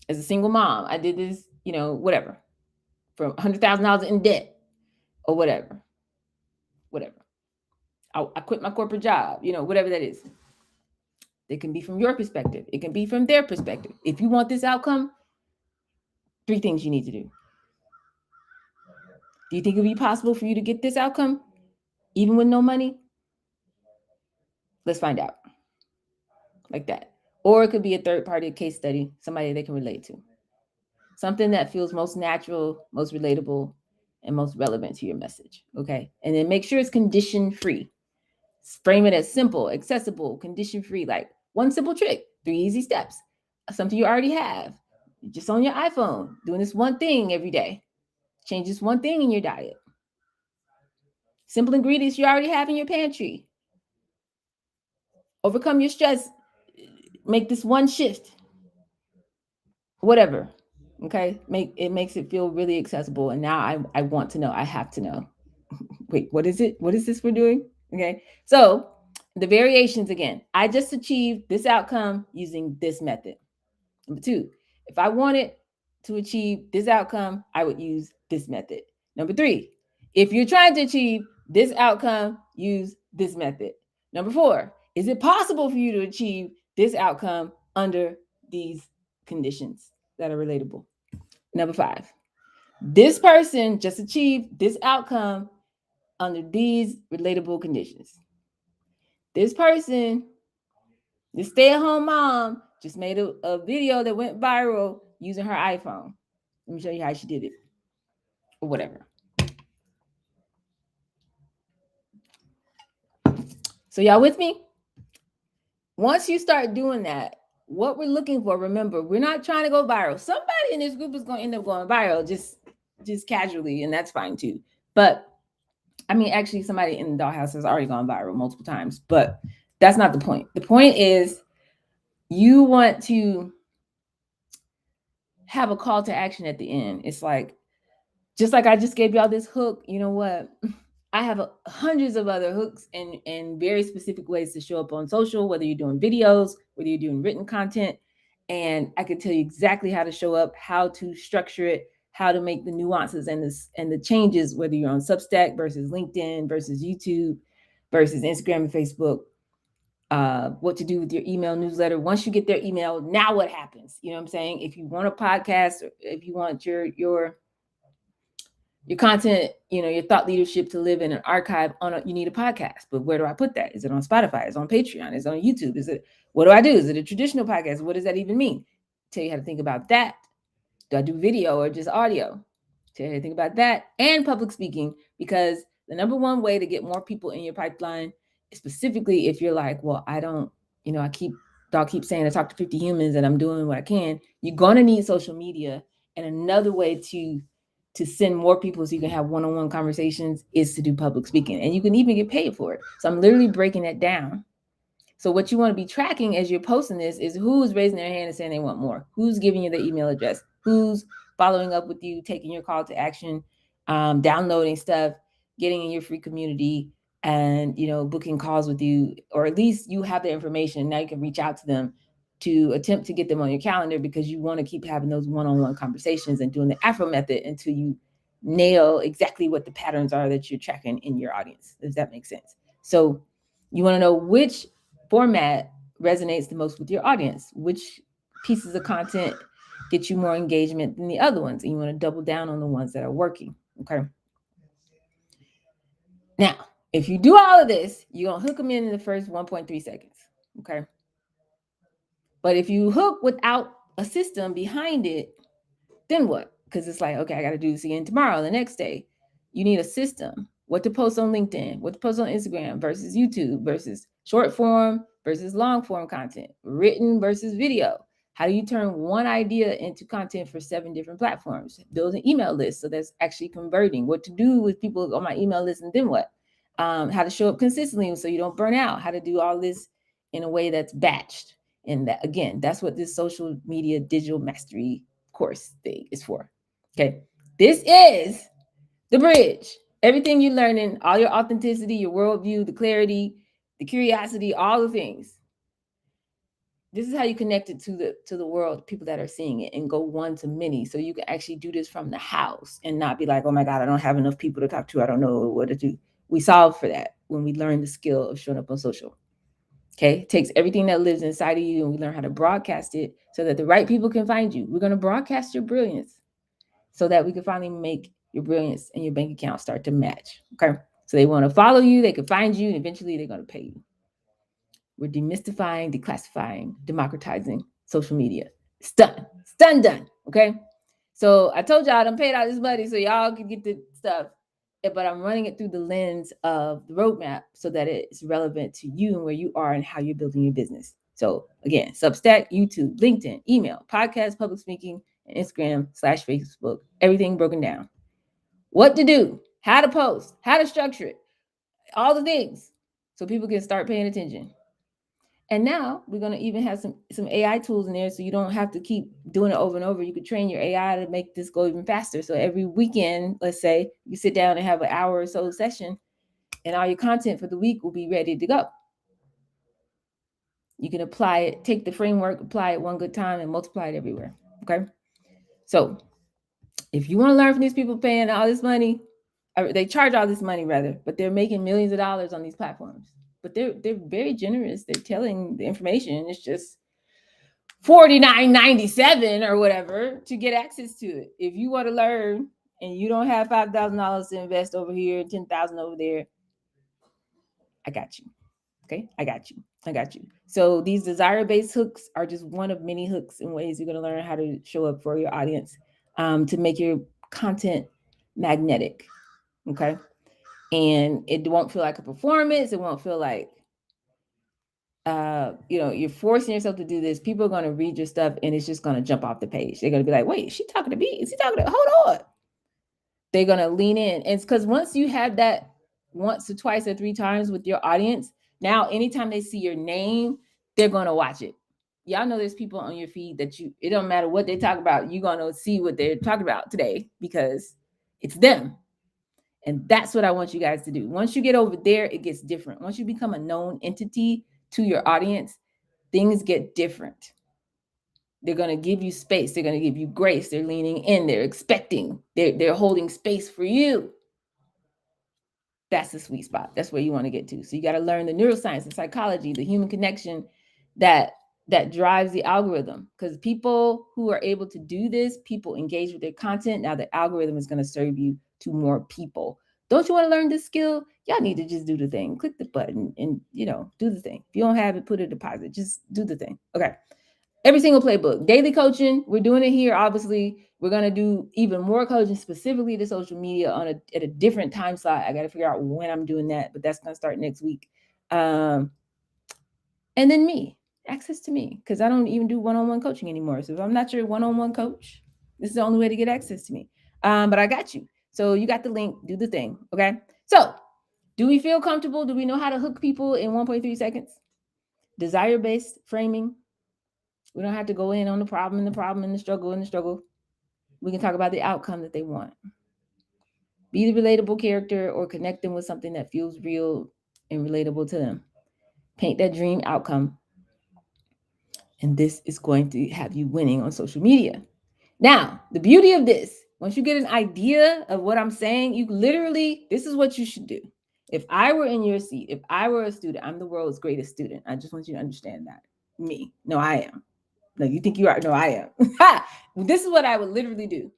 Speaker 1: a single mom. I did this, whatever, from $100,000 in debt or whatever. I quit my corporate job, whatever that is. It can be from your perspective. It can be from their perspective. If you want this outcome, 3 things you need to do. Do you think it would be possible for you to get this outcome even with no money? Let's find out. Like that. Or it could be a third-party case study, somebody they can relate to. Something that feels most natural, most relatable, and most relevant to your message. Okay. And then make sure it's condition-free. Frame it as simple, accessible, condition-free, like one simple trick, 3 easy steps, something you already have, just on your iPhone, doing this one thing every day. Change this one thing in your diet. Simple ingredients you already have in your pantry. Overcome your stress. Make this one shift. Whatever. Okay. It makes it feel really accessible. And now I want to know. I have to know. Wait, what is it? What is this we're doing? Okay. So the variations again. I just achieved this outcome using this method. Number 2, if I wanted to achieve this outcome, I would use this method. Number 3, if you're trying to achieve this outcome, use this method. Number 4, is it possible for you to achieve this outcome under these conditions that are relatable? Number 5, this person just achieved this outcome under these relatable conditions. This person, this stay-at-home mom, just made a video that went viral using her iPhone. Let me show you how she did it. Or whatever. So y'all with me? Once you start doing that, what we're looking for, remember, we're not trying to go viral. Somebody in this group is going to end up going viral just casually, and that's fine too. But I mean, actually, somebody in the dollhouse has already gone viral multiple times, but that's not the point. The point is you want to have a call to action at the end. It's like, just like I just gave y'all this hook, you know what? I have hundreds of other hooks and very specific ways to show up on social, whether you're doing videos, whether you're doing written content. And I can tell you exactly how to show up, how to structure it, how to make the nuances and the changes, whether you're on Substack versus LinkedIn versus YouTube versus Instagram and Facebook. What to do with your email newsletter. Once you get their email, now what happens? You know what I'm saying? If you want a podcast, if you want your content, your thought leadership to live in an archive you need a podcast. But where do I put that? Is it on Spotify? Is it on Patreon? Is it on YouTube? What do I do? Is it a traditional podcast? What does that even mean? Tell you how to think about that. Do I do video or just audio? Tell you how to think about that. And public speaking, because the number one way to get more people in your pipeline, specifically if you're like, well, I don't, dog keeps saying I talk to 50 humans and I'm doing what I can, you're going to need social media. And another way to send more people so you can have one-on-one conversations is to do public speaking. And you can even get paid for it. So I'm literally breaking that down. So what you want to be tracking as you're posting this is who's raising their hand and saying they want more, who's giving you their email address, who's following up with you, taking your call to action, downloading stuff, getting in your free community, and booking calls with you, or at least you have the information. Now you can reach out to them to attempt to get them on your calendar, because you want to keep having those one-on-one conversations and doing the Afro method until you nail exactly what the patterns are that you're tracking in your audience. Does that make sense? So you want to know which format resonates the most with your audience, which pieces of content get you more engagement than the other ones, and you want to double down on the ones that are working. Okay. Now, if you do all of this, you're going to hook them in the first 1.3 seconds. Okay. But if you hook without a system behind it, then what? Because it's like, okay, I got to do this again tomorrow, the next day. You need a system. What to post on LinkedIn, what to post on Instagram versus YouTube versus short form versus long form content, written versus video. How do you turn one idea into content for 7 different platforms? Build an email list so that's actually converting. What to do with people on my email list, and then what? How to show up consistently so you don't burn out. How to do all this in a way that's batched. And that, again, that's what this social media digital mastery course thing is for. Okay. This is the bridge. Everything you're learning, all your authenticity, your worldview, the clarity, the curiosity, all the things. This is how you connect it to the world, people that are seeing it, and go one to many. So you can actually do this from the house and not be like, oh my God, I don't have enough people to talk to. I don't know what to do. We solve for that when we learn the skill of showing up on social. Okay. It takes everything that lives inside of you, and we learn how to broadcast it so that the right people can find you. We're going to broadcast your brilliance so that we can finally make your brilliance and your bank account start to match. Okay. So they want to follow you, they can find you, and eventually they're going to pay you. We're demystifying, declassifying, democratizing social media. It's done. It's done. Okay. So I told y'all I done paid out this money so y'all can get the stuff, but I'm running it through the lens of the roadmap so that it's relevant to you and where you are and how you're building your business. So again, Substack, YouTube, LinkedIn, email, podcast, public speaking, and Instagram/Facebook, everything broken down. What to do, how to post, how to structure it, all the things so people can start paying attention. And now we're going to even have some AI tools in there, so you don't have to keep doing it over and over. You could train your AI to make this go even faster. So every weekend, let's say, you sit down and have an hour or so session, and all your content for the week will be ready to go. You can apply it, take the framework, apply it one good time, and multiply it everywhere. Okay. So if you want to learn from these people paying all this money, they charge all this money rather, but they're making millions of dollars on these platforms. But they're very generous. They're telling the information. It's just $49.97 or whatever to get access to it. If you want to learn and you don't have $5,000 to invest over here, $10,000 over there, I got you. Okay, I got you. So these desire-based hooks are just one of many hooks and ways you're going to learn how to show up for your audience, to make your content magnetic. Okay, and it won't feel like a performance. It won't feel like you're forcing yourself to do this. People are going to read your stuff and it's just going to jump off the page. They're going to be like, wait, is she talking to me? Is he talking to, hold on. They're going to lean in. And it's because once you have that once or twice or 3 times with your audience, now anytime they see your name, they're going to watch it. Y'all know there's people on your feed that it don't matter what they talk about, you're going to see what they're talking about today because it's them. And that's what I want you guys to do. Once you get over there, it gets different. Once you become a known entity to your audience, things get different. They're going to give you space. They're going to give you grace. They're leaning in. They're expecting. They're holding space for you. That's the sweet spot. That's where you want to get to. So you got to learn the neuroscience, the psychology, the human connection that drives the algorithm. Because people who are able to do this, people engage with their content. Now the algorithm is going to serve you to more people. Don't you want to learn this skill? Y'all need to just do the thing. Click the button and, do the thing. If you don't have it, put a deposit. Just do the thing. Okay. Every single playbook, daily coaching. We're doing it here. Obviously, we're going to do even more coaching specifically to social media at a different time slot. I got to figure out when I'm doing that, but that's going to start next week. And then access to me, because I don't even do one-on-one coaching anymore. So if I'm not your one-on-one coach, this is the only way to get access to me. But I got you. So you got the link, do the thing. Okay. So do we feel comfortable? Do we know how to hook people in 1.3 seconds? Desire-based framing. We don't have to go in on the problem, and the struggle. We can talk about the outcome that they want. Be the relatable character or connect them with something that feels real and relatable to them. Paint that dream outcome. And this is going to have you winning on social media. Now, the beauty of this, once you get an idea of what I'm saying, you literally, this is what you should do. If I were in your seat, if I were a student, I'm the world's greatest student. I just want you to understand that. Me. No, I am. No, you think you are? No, I am. This is what I would literally do.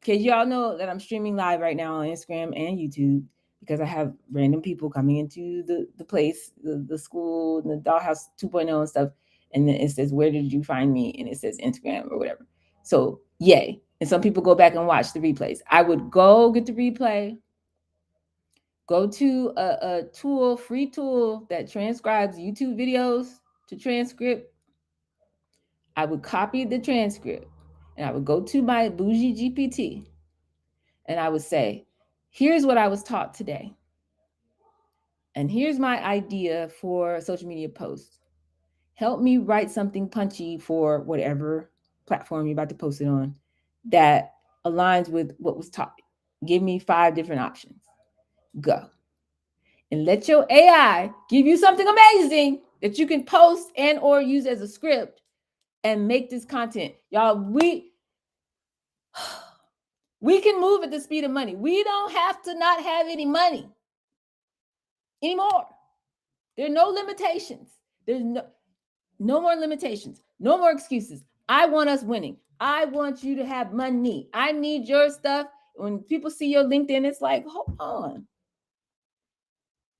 Speaker 1: Because y'all know that I'm streaming live right now on Instagram and YouTube because I have random people coming into the place, the school, the dollhouse 2.0 and stuff. And then it says, where did you find me? And it says Instagram or whatever. So yay. And some people go back and watch the replays. I would go get the replay, go to a tool, free tool that transcribes YouTube videos to transcript. I would copy the transcript and I would go to my bougie GPT and I would say, here's what I was taught today. And here's my idea for a social media post. Help me write something punchy for whatever platform you're about to post it on that aligns with what was taught. Give me 5 different options. Go. And let your AI give you something amazing that you can post and or use as a script and make this content. Y'all, we can move at the speed of money. We don't have to not have any money anymore. There are no limitations. There's no more limitations, no more excuses. I want us winning. I want you to have money. I need your stuff. When people see your LinkedIn, it's like, hold on.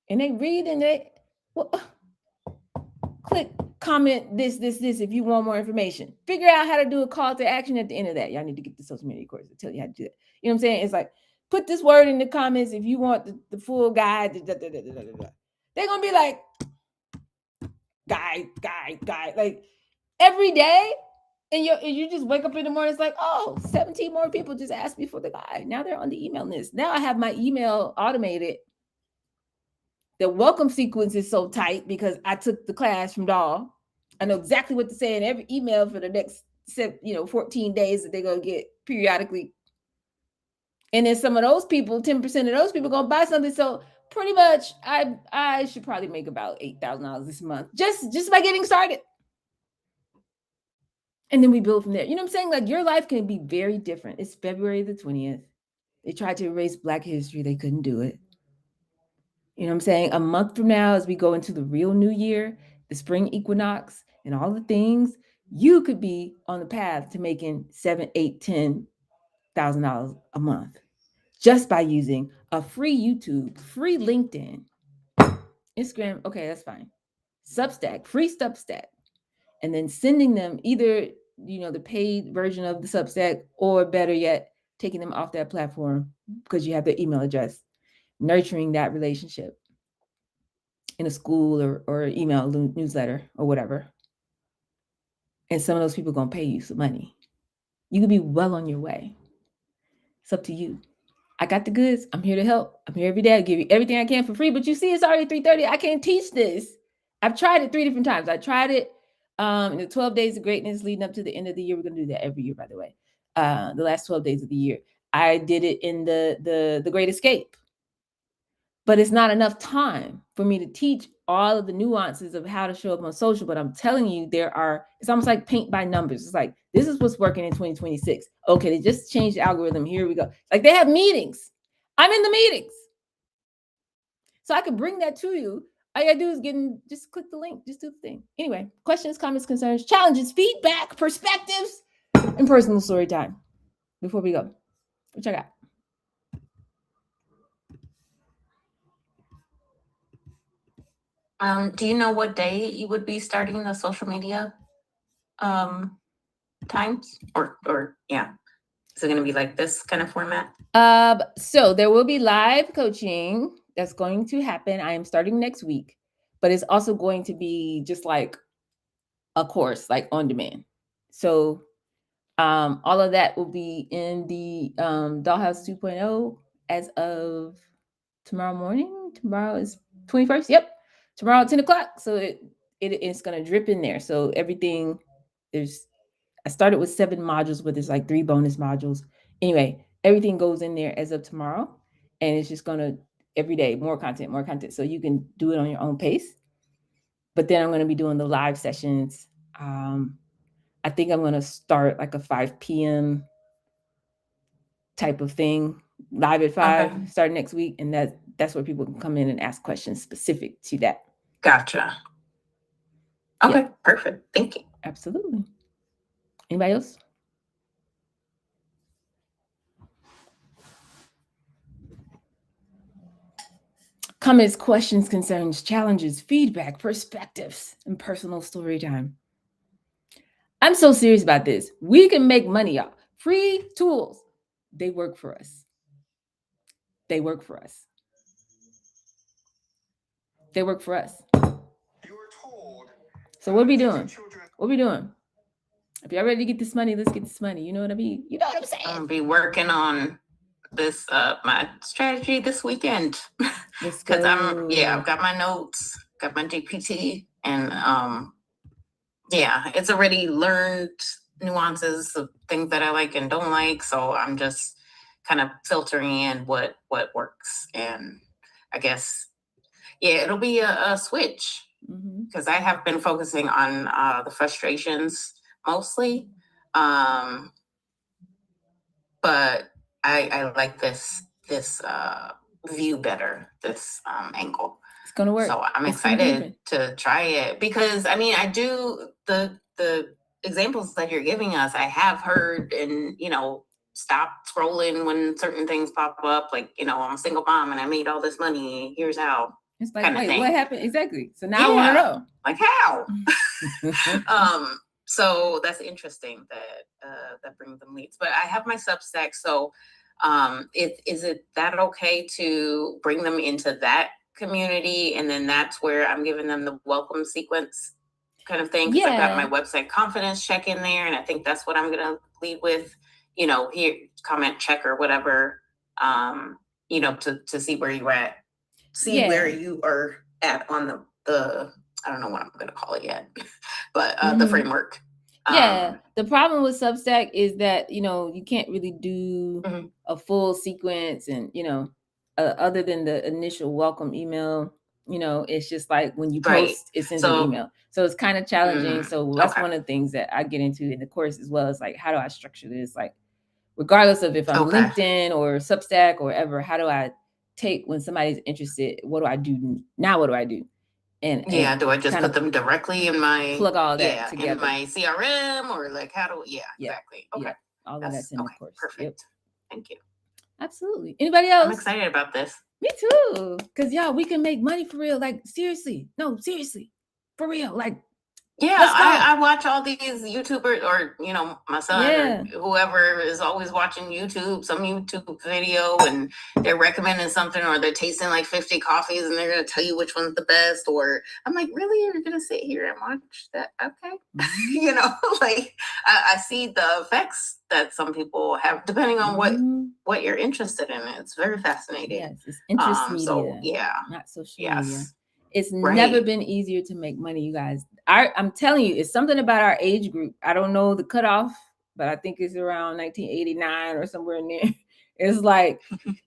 Speaker 1: And they read and they click, comment this if you want more information. Figure out how to do a call to action at the end of that. Y'all need to get the social media course to tell you how to do that. You know what I'm saying? It's like, put this word in the comments if you want the full guide. They're going to be like, guide. Like every day, and you just wake up in the morning, it's like, oh, 17 more people just asked me for the guide. Now they're on the email list. Now I have my email automated. The welcome sequence is so tight because I took the class from Dahl. I know exactly what to say in every email for the next 14 days that they're going to get periodically. And then some of those people, 10% of those people going to buy something. So pretty much I should probably make about $8,000 this month just by getting started. And then we build from there. You know what I'm saying? Like your life can be very different. It's February the 20th. They tried to erase Black history. They couldn't do it. You know what I'm saying? A month from now, as we go into the real new year, the spring equinox and all the things, you could be on the path to making $7,000, $8,000, $10,000 a month just by using a free YouTube, free LinkedIn, Instagram. Okay, that's fine. Substack, free Substack, and then sending them either the paid version of the Substack or better yet, taking them off that platform because you have their email address. Nurturing that relationship in a school or email newsletter or whatever. And some of those people are going to pay you some money. You could be well on your way. It's up to you. I got the goods. I'm here to help. I'm here every day. I give you everything I can for free. But you see, it's already 3:30. I can't teach this. I've tried it 3 different times. I tried it in the 12 days of greatness leading up to the end of the year. We're going to do that every year, by the way. The last 12 days of the year. I did it in the Great Escape. but it's not enough time for me to teach all of the nuances of how to show up on social. But I'm telling you, it's almost like paint by numbers. It's like, this is what's working in 2026. Okay, they just changed the algorithm. Here we go. Like, they have meetings. I'm in the meetings. So I could bring that to you. All you gotta do is just click the link, just do the thing. Anyway, questions, comments, concerns, challenges, feedback, perspectives, and personal story time. Before we go, what y'all got?
Speaker 3: Do you know what day you would be starting the social media times? Or yeah. Is it going to be like this kind of format?
Speaker 1: So there will be live coaching that's going to happen. I am starting next week, but it's also going to be just like a course, like on demand. So all of that will be in the Dollhouse 2.0 as of tomorrow morning. Tomorrow is 21st. Yep. Tomorrow at 10 o'clock. So it's going to drip in there. So everything, I started with 7 modules, but there's like 3 bonus modules. Anyway, everything goes in there as of tomorrow. And it's just going to, every day, more content. So you can do it on your own pace. But then I'm going to be doing the live sessions. I think I'm going to start like a 5 p.m. type of thing, live at 5, starting next week. And that's where people can come in and ask questions specific to that.
Speaker 3: Gotcha. Okay, perfect. Thank you.
Speaker 1: Absolutely. Anybody else? Comments, questions, concerns, challenges, feedback, perspectives, and personal story time. I'm so serious about this. We can make money, y'all. Free tools. They work for us. They work for us. They work for us. So what are we doing? What are we doing? If y'all ready to get this money, let's get this money. You know what I mean? You know what I'm saying?
Speaker 3: I'm gonna be working on this my strategy this weekend. Because I've got my notes, got my GPT, and it's already learned nuances of things that I like and don't like. So I'm just kind of filtering in what works. And I guess, it'll be a switch, because I have been focusing on the frustrations mostly. But I like this view better, this angle.
Speaker 1: It's gonna work.
Speaker 3: So I'm excited to try it, because I mean, I do the examples that you're giving us, I have heard, and stop scrolling when certain things pop up, like, I'm a single mom and I made all this money, here's how.
Speaker 1: It's like, wait, what happened? Exactly. So now I want to know.
Speaker 3: Like, how? So that's interesting that brings them leads. But I have my Substack, so is it that okay to bring them into that community, and then that's where I'm giving them the welcome sequence kind of thing? Because I've got my website confidence check in there, and I think that's what I'm gonna lead with. Here, comment check or whatever. To see where you're at, where you are at on the I don't know what I'm going to call it yet, but the framework.
Speaker 1: The problem with Substack is that, you can't really do a full sequence, and, other than the initial welcome email, it's just like when you post, it sends an email. So it's kind of challenging. So that's one of the things that I get into in the course as well. It's like, how do I structure this? Like, regardless of if I'm LinkedIn or Substack or ever, how do I take when somebody's interested? What do I do now? What do I do? And
Speaker 3: do I just put them directly in my
Speaker 1: plug all that together
Speaker 3: in my CRM, or like how do exactly? Okay,
Speaker 1: all of that's in the course.
Speaker 3: Perfect. Thank you.
Speaker 1: Absolutely. Anybody else?
Speaker 3: I'm excited about this.
Speaker 1: Me too. Because we can make money for real. Like, seriously, for real. Like,
Speaker 3: I watch all these YouTubers, or my son or whoever is always watching some YouTube video, and they're recommending something, or they're tasting like 50 coffees and they're going to tell you which one's the best. Or I'm like, really? You're going to sit here and watch that? Okay. Like I see the effects that some people have depending on what you're interested in. It's very fascinating.
Speaker 1: Yes, it's interest media.
Speaker 3: So
Speaker 1: not social media. It's never been easier to make money, you guys. I'm telling you, it's something about our age group. I don't know the cutoff, but I think it's around 1989 or somewhere in there. It's like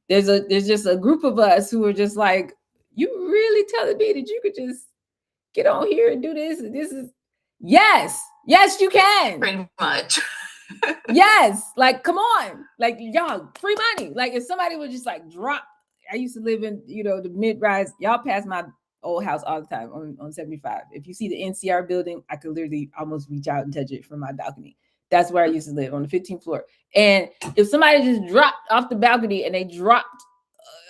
Speaker 1: there's just a group of us who are just like, you really telling me that you could just get on here and do this? And this is yes, you can.
Speaker 3: Pretty much.
Speaker 1: Yes, like come on, like y'all, free money. Like if somebody would just like drop. I used to live in the mid-rise. Y'all pass my old house all the time on 75. If you see the NCR building, I could literally almost reach out and touch it from my balcony. That's where I used to live, on the 15th floor. And if somebody just dropped off the balcony and they dropped,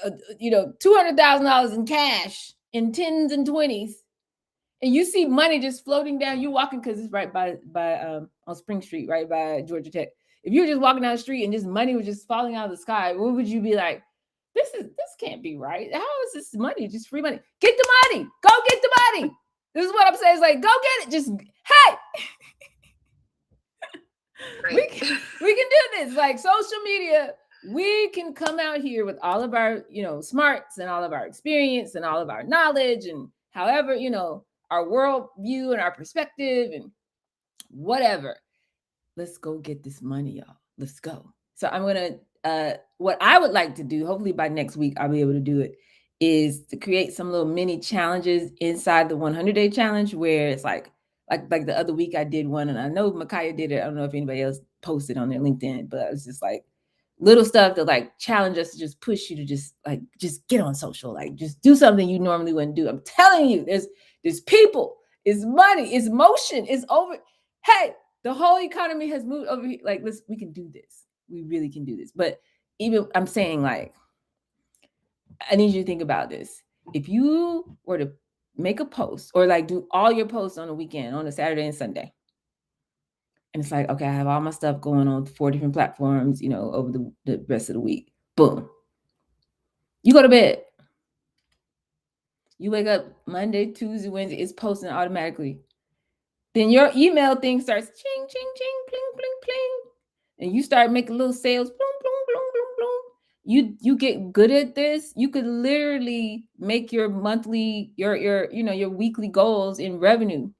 Speaker 1: $200,000 in cash in 10s and 20s, and you see money just floating down, you walking, because it's right by on Spring Street, right by Georgia Tech. If you were just walking down the street and this money was just falling out of the sky, what would you be like? This can't be right. How is this money? Just free money. Get the money. Go get the money. This is what I'm saying. It's like, go get it. Just, hey.
Speaker 3: Right.
Speaker 1: we can do this. Like social media, we can come out here with all of our, smarts and all of our experience and all of our knowledge and however, our world view and our perspective and whatever. Let's go get this money, y'all. Let's go. So I'm going to, what I would like to do, hopefully by next week, I'll be able to do it, is to create some little mini challenges inside the 100-day challenge, where it's like the other week I did one, and I know Micaiah did it. I don't know if anybody else posted on their LinkedIn, but it's just like little stuff that like challenge us to just push you to just get on social, like just do something you normally wouldn't do. I'm telling you, there's people, it's money, it's motion, it's over. Hey, the whole economy has moved over here. Like, we can do this. We really can do this. But even I'm saying, like, I need you to think about this. If you were to make a post or like do all your posts on the weekend, on a Saturday and Sunday, and it's like, okay, I have all my stuff going on 4 different platforms, over the rest of the week. Boom. You go to bed. You wake up Monday, Tuesday, Wednesday, it's posting automatically. Then your email thing starts ching, ching, ching, pling, pling, pling. And you start making little sales, boom, boom, boom, boom, boom. You get good at this. You could literally make your monthly, your weekly goals in revenue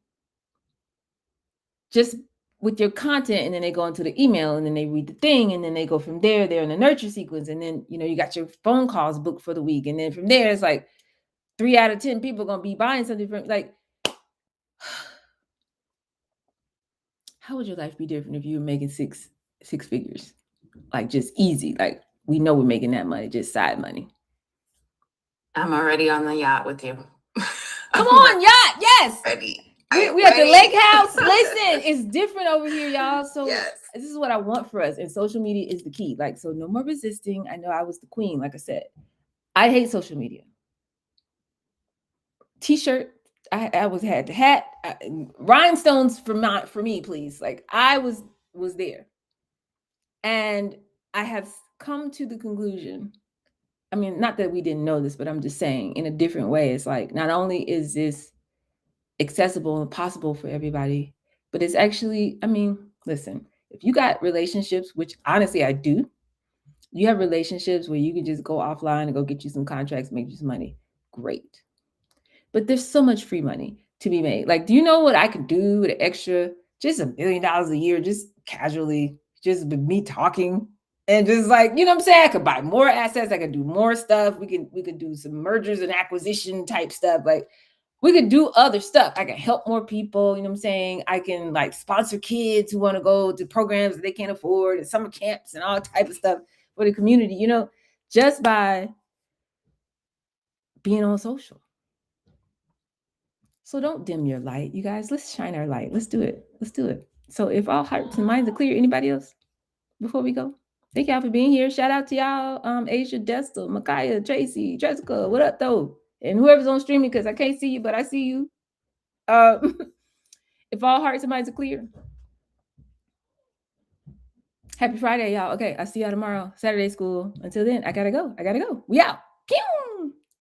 Speaker 1: just with your content. And then they go into the email, and then they read the thing, and then they go from there. They're in the nurture sequence, and then you got your phone calls booked for the week, and then from there it's like 3 out of 10 people are gonna be buying something from, like, how would your life be different if you were making six figures? Like, just easy. Like, we know we're making that money, just side money.
Speaker 3: I'm already on the yacht with you.
Speaker 1: Come on, yacht. Yes.
Speaker 3: Ready.
Speaker 1: We at the lake house. Listen, it's different over here, y'all. So
Speaker 3: yes.
Speaker 1: This is what I want for us. And social media is the key. Like, so no more resisting. I know I was the queen, like I said. I hate social media. T-shirt. I had the hat. Rhinestones for me, please. Like, I was there. And I have come to the conclusion, I mean, not that we didn't know this, but I'm just saying in a different way. It's like, not only is this accessible and possible for everybody, but it's actually, I mean, listen, if you got relationships, which honestly I do, you have relationships where you can just go offline and go get you some contracts, make you some money. Great. But there's so much free money to be made. Like, do you know what I could do with an extra, just $1 million a year, just casually, just with me talking? And just like, you know what I'm saying? I could buy more assets. I could do more stuff. We could do some mergers and acquisition type stuff. Like, we could do other stuff. I can help more people. You know what I'm saying? I can like sponsor kids who want to go to programs that they can't afford, and summer camps and all type of stuff for the community, just by being on social. So don't dim your light, you guys. Let's shine our light. Let's do it. So if all hearts and minds are clear, anybody else before we go? Thank y'all for being here. Shout out to y'all, Asia, Destal, Micaiah, Tracy, Jessica. What up, though? And whoever's on streaming, because I can't see you, but I see you. If all hearts and minds are clear. Happy Friday, y'all. Okay, I'll see y'all tomorrow. Saturday school. Until then, I gotta go. We out. Pew!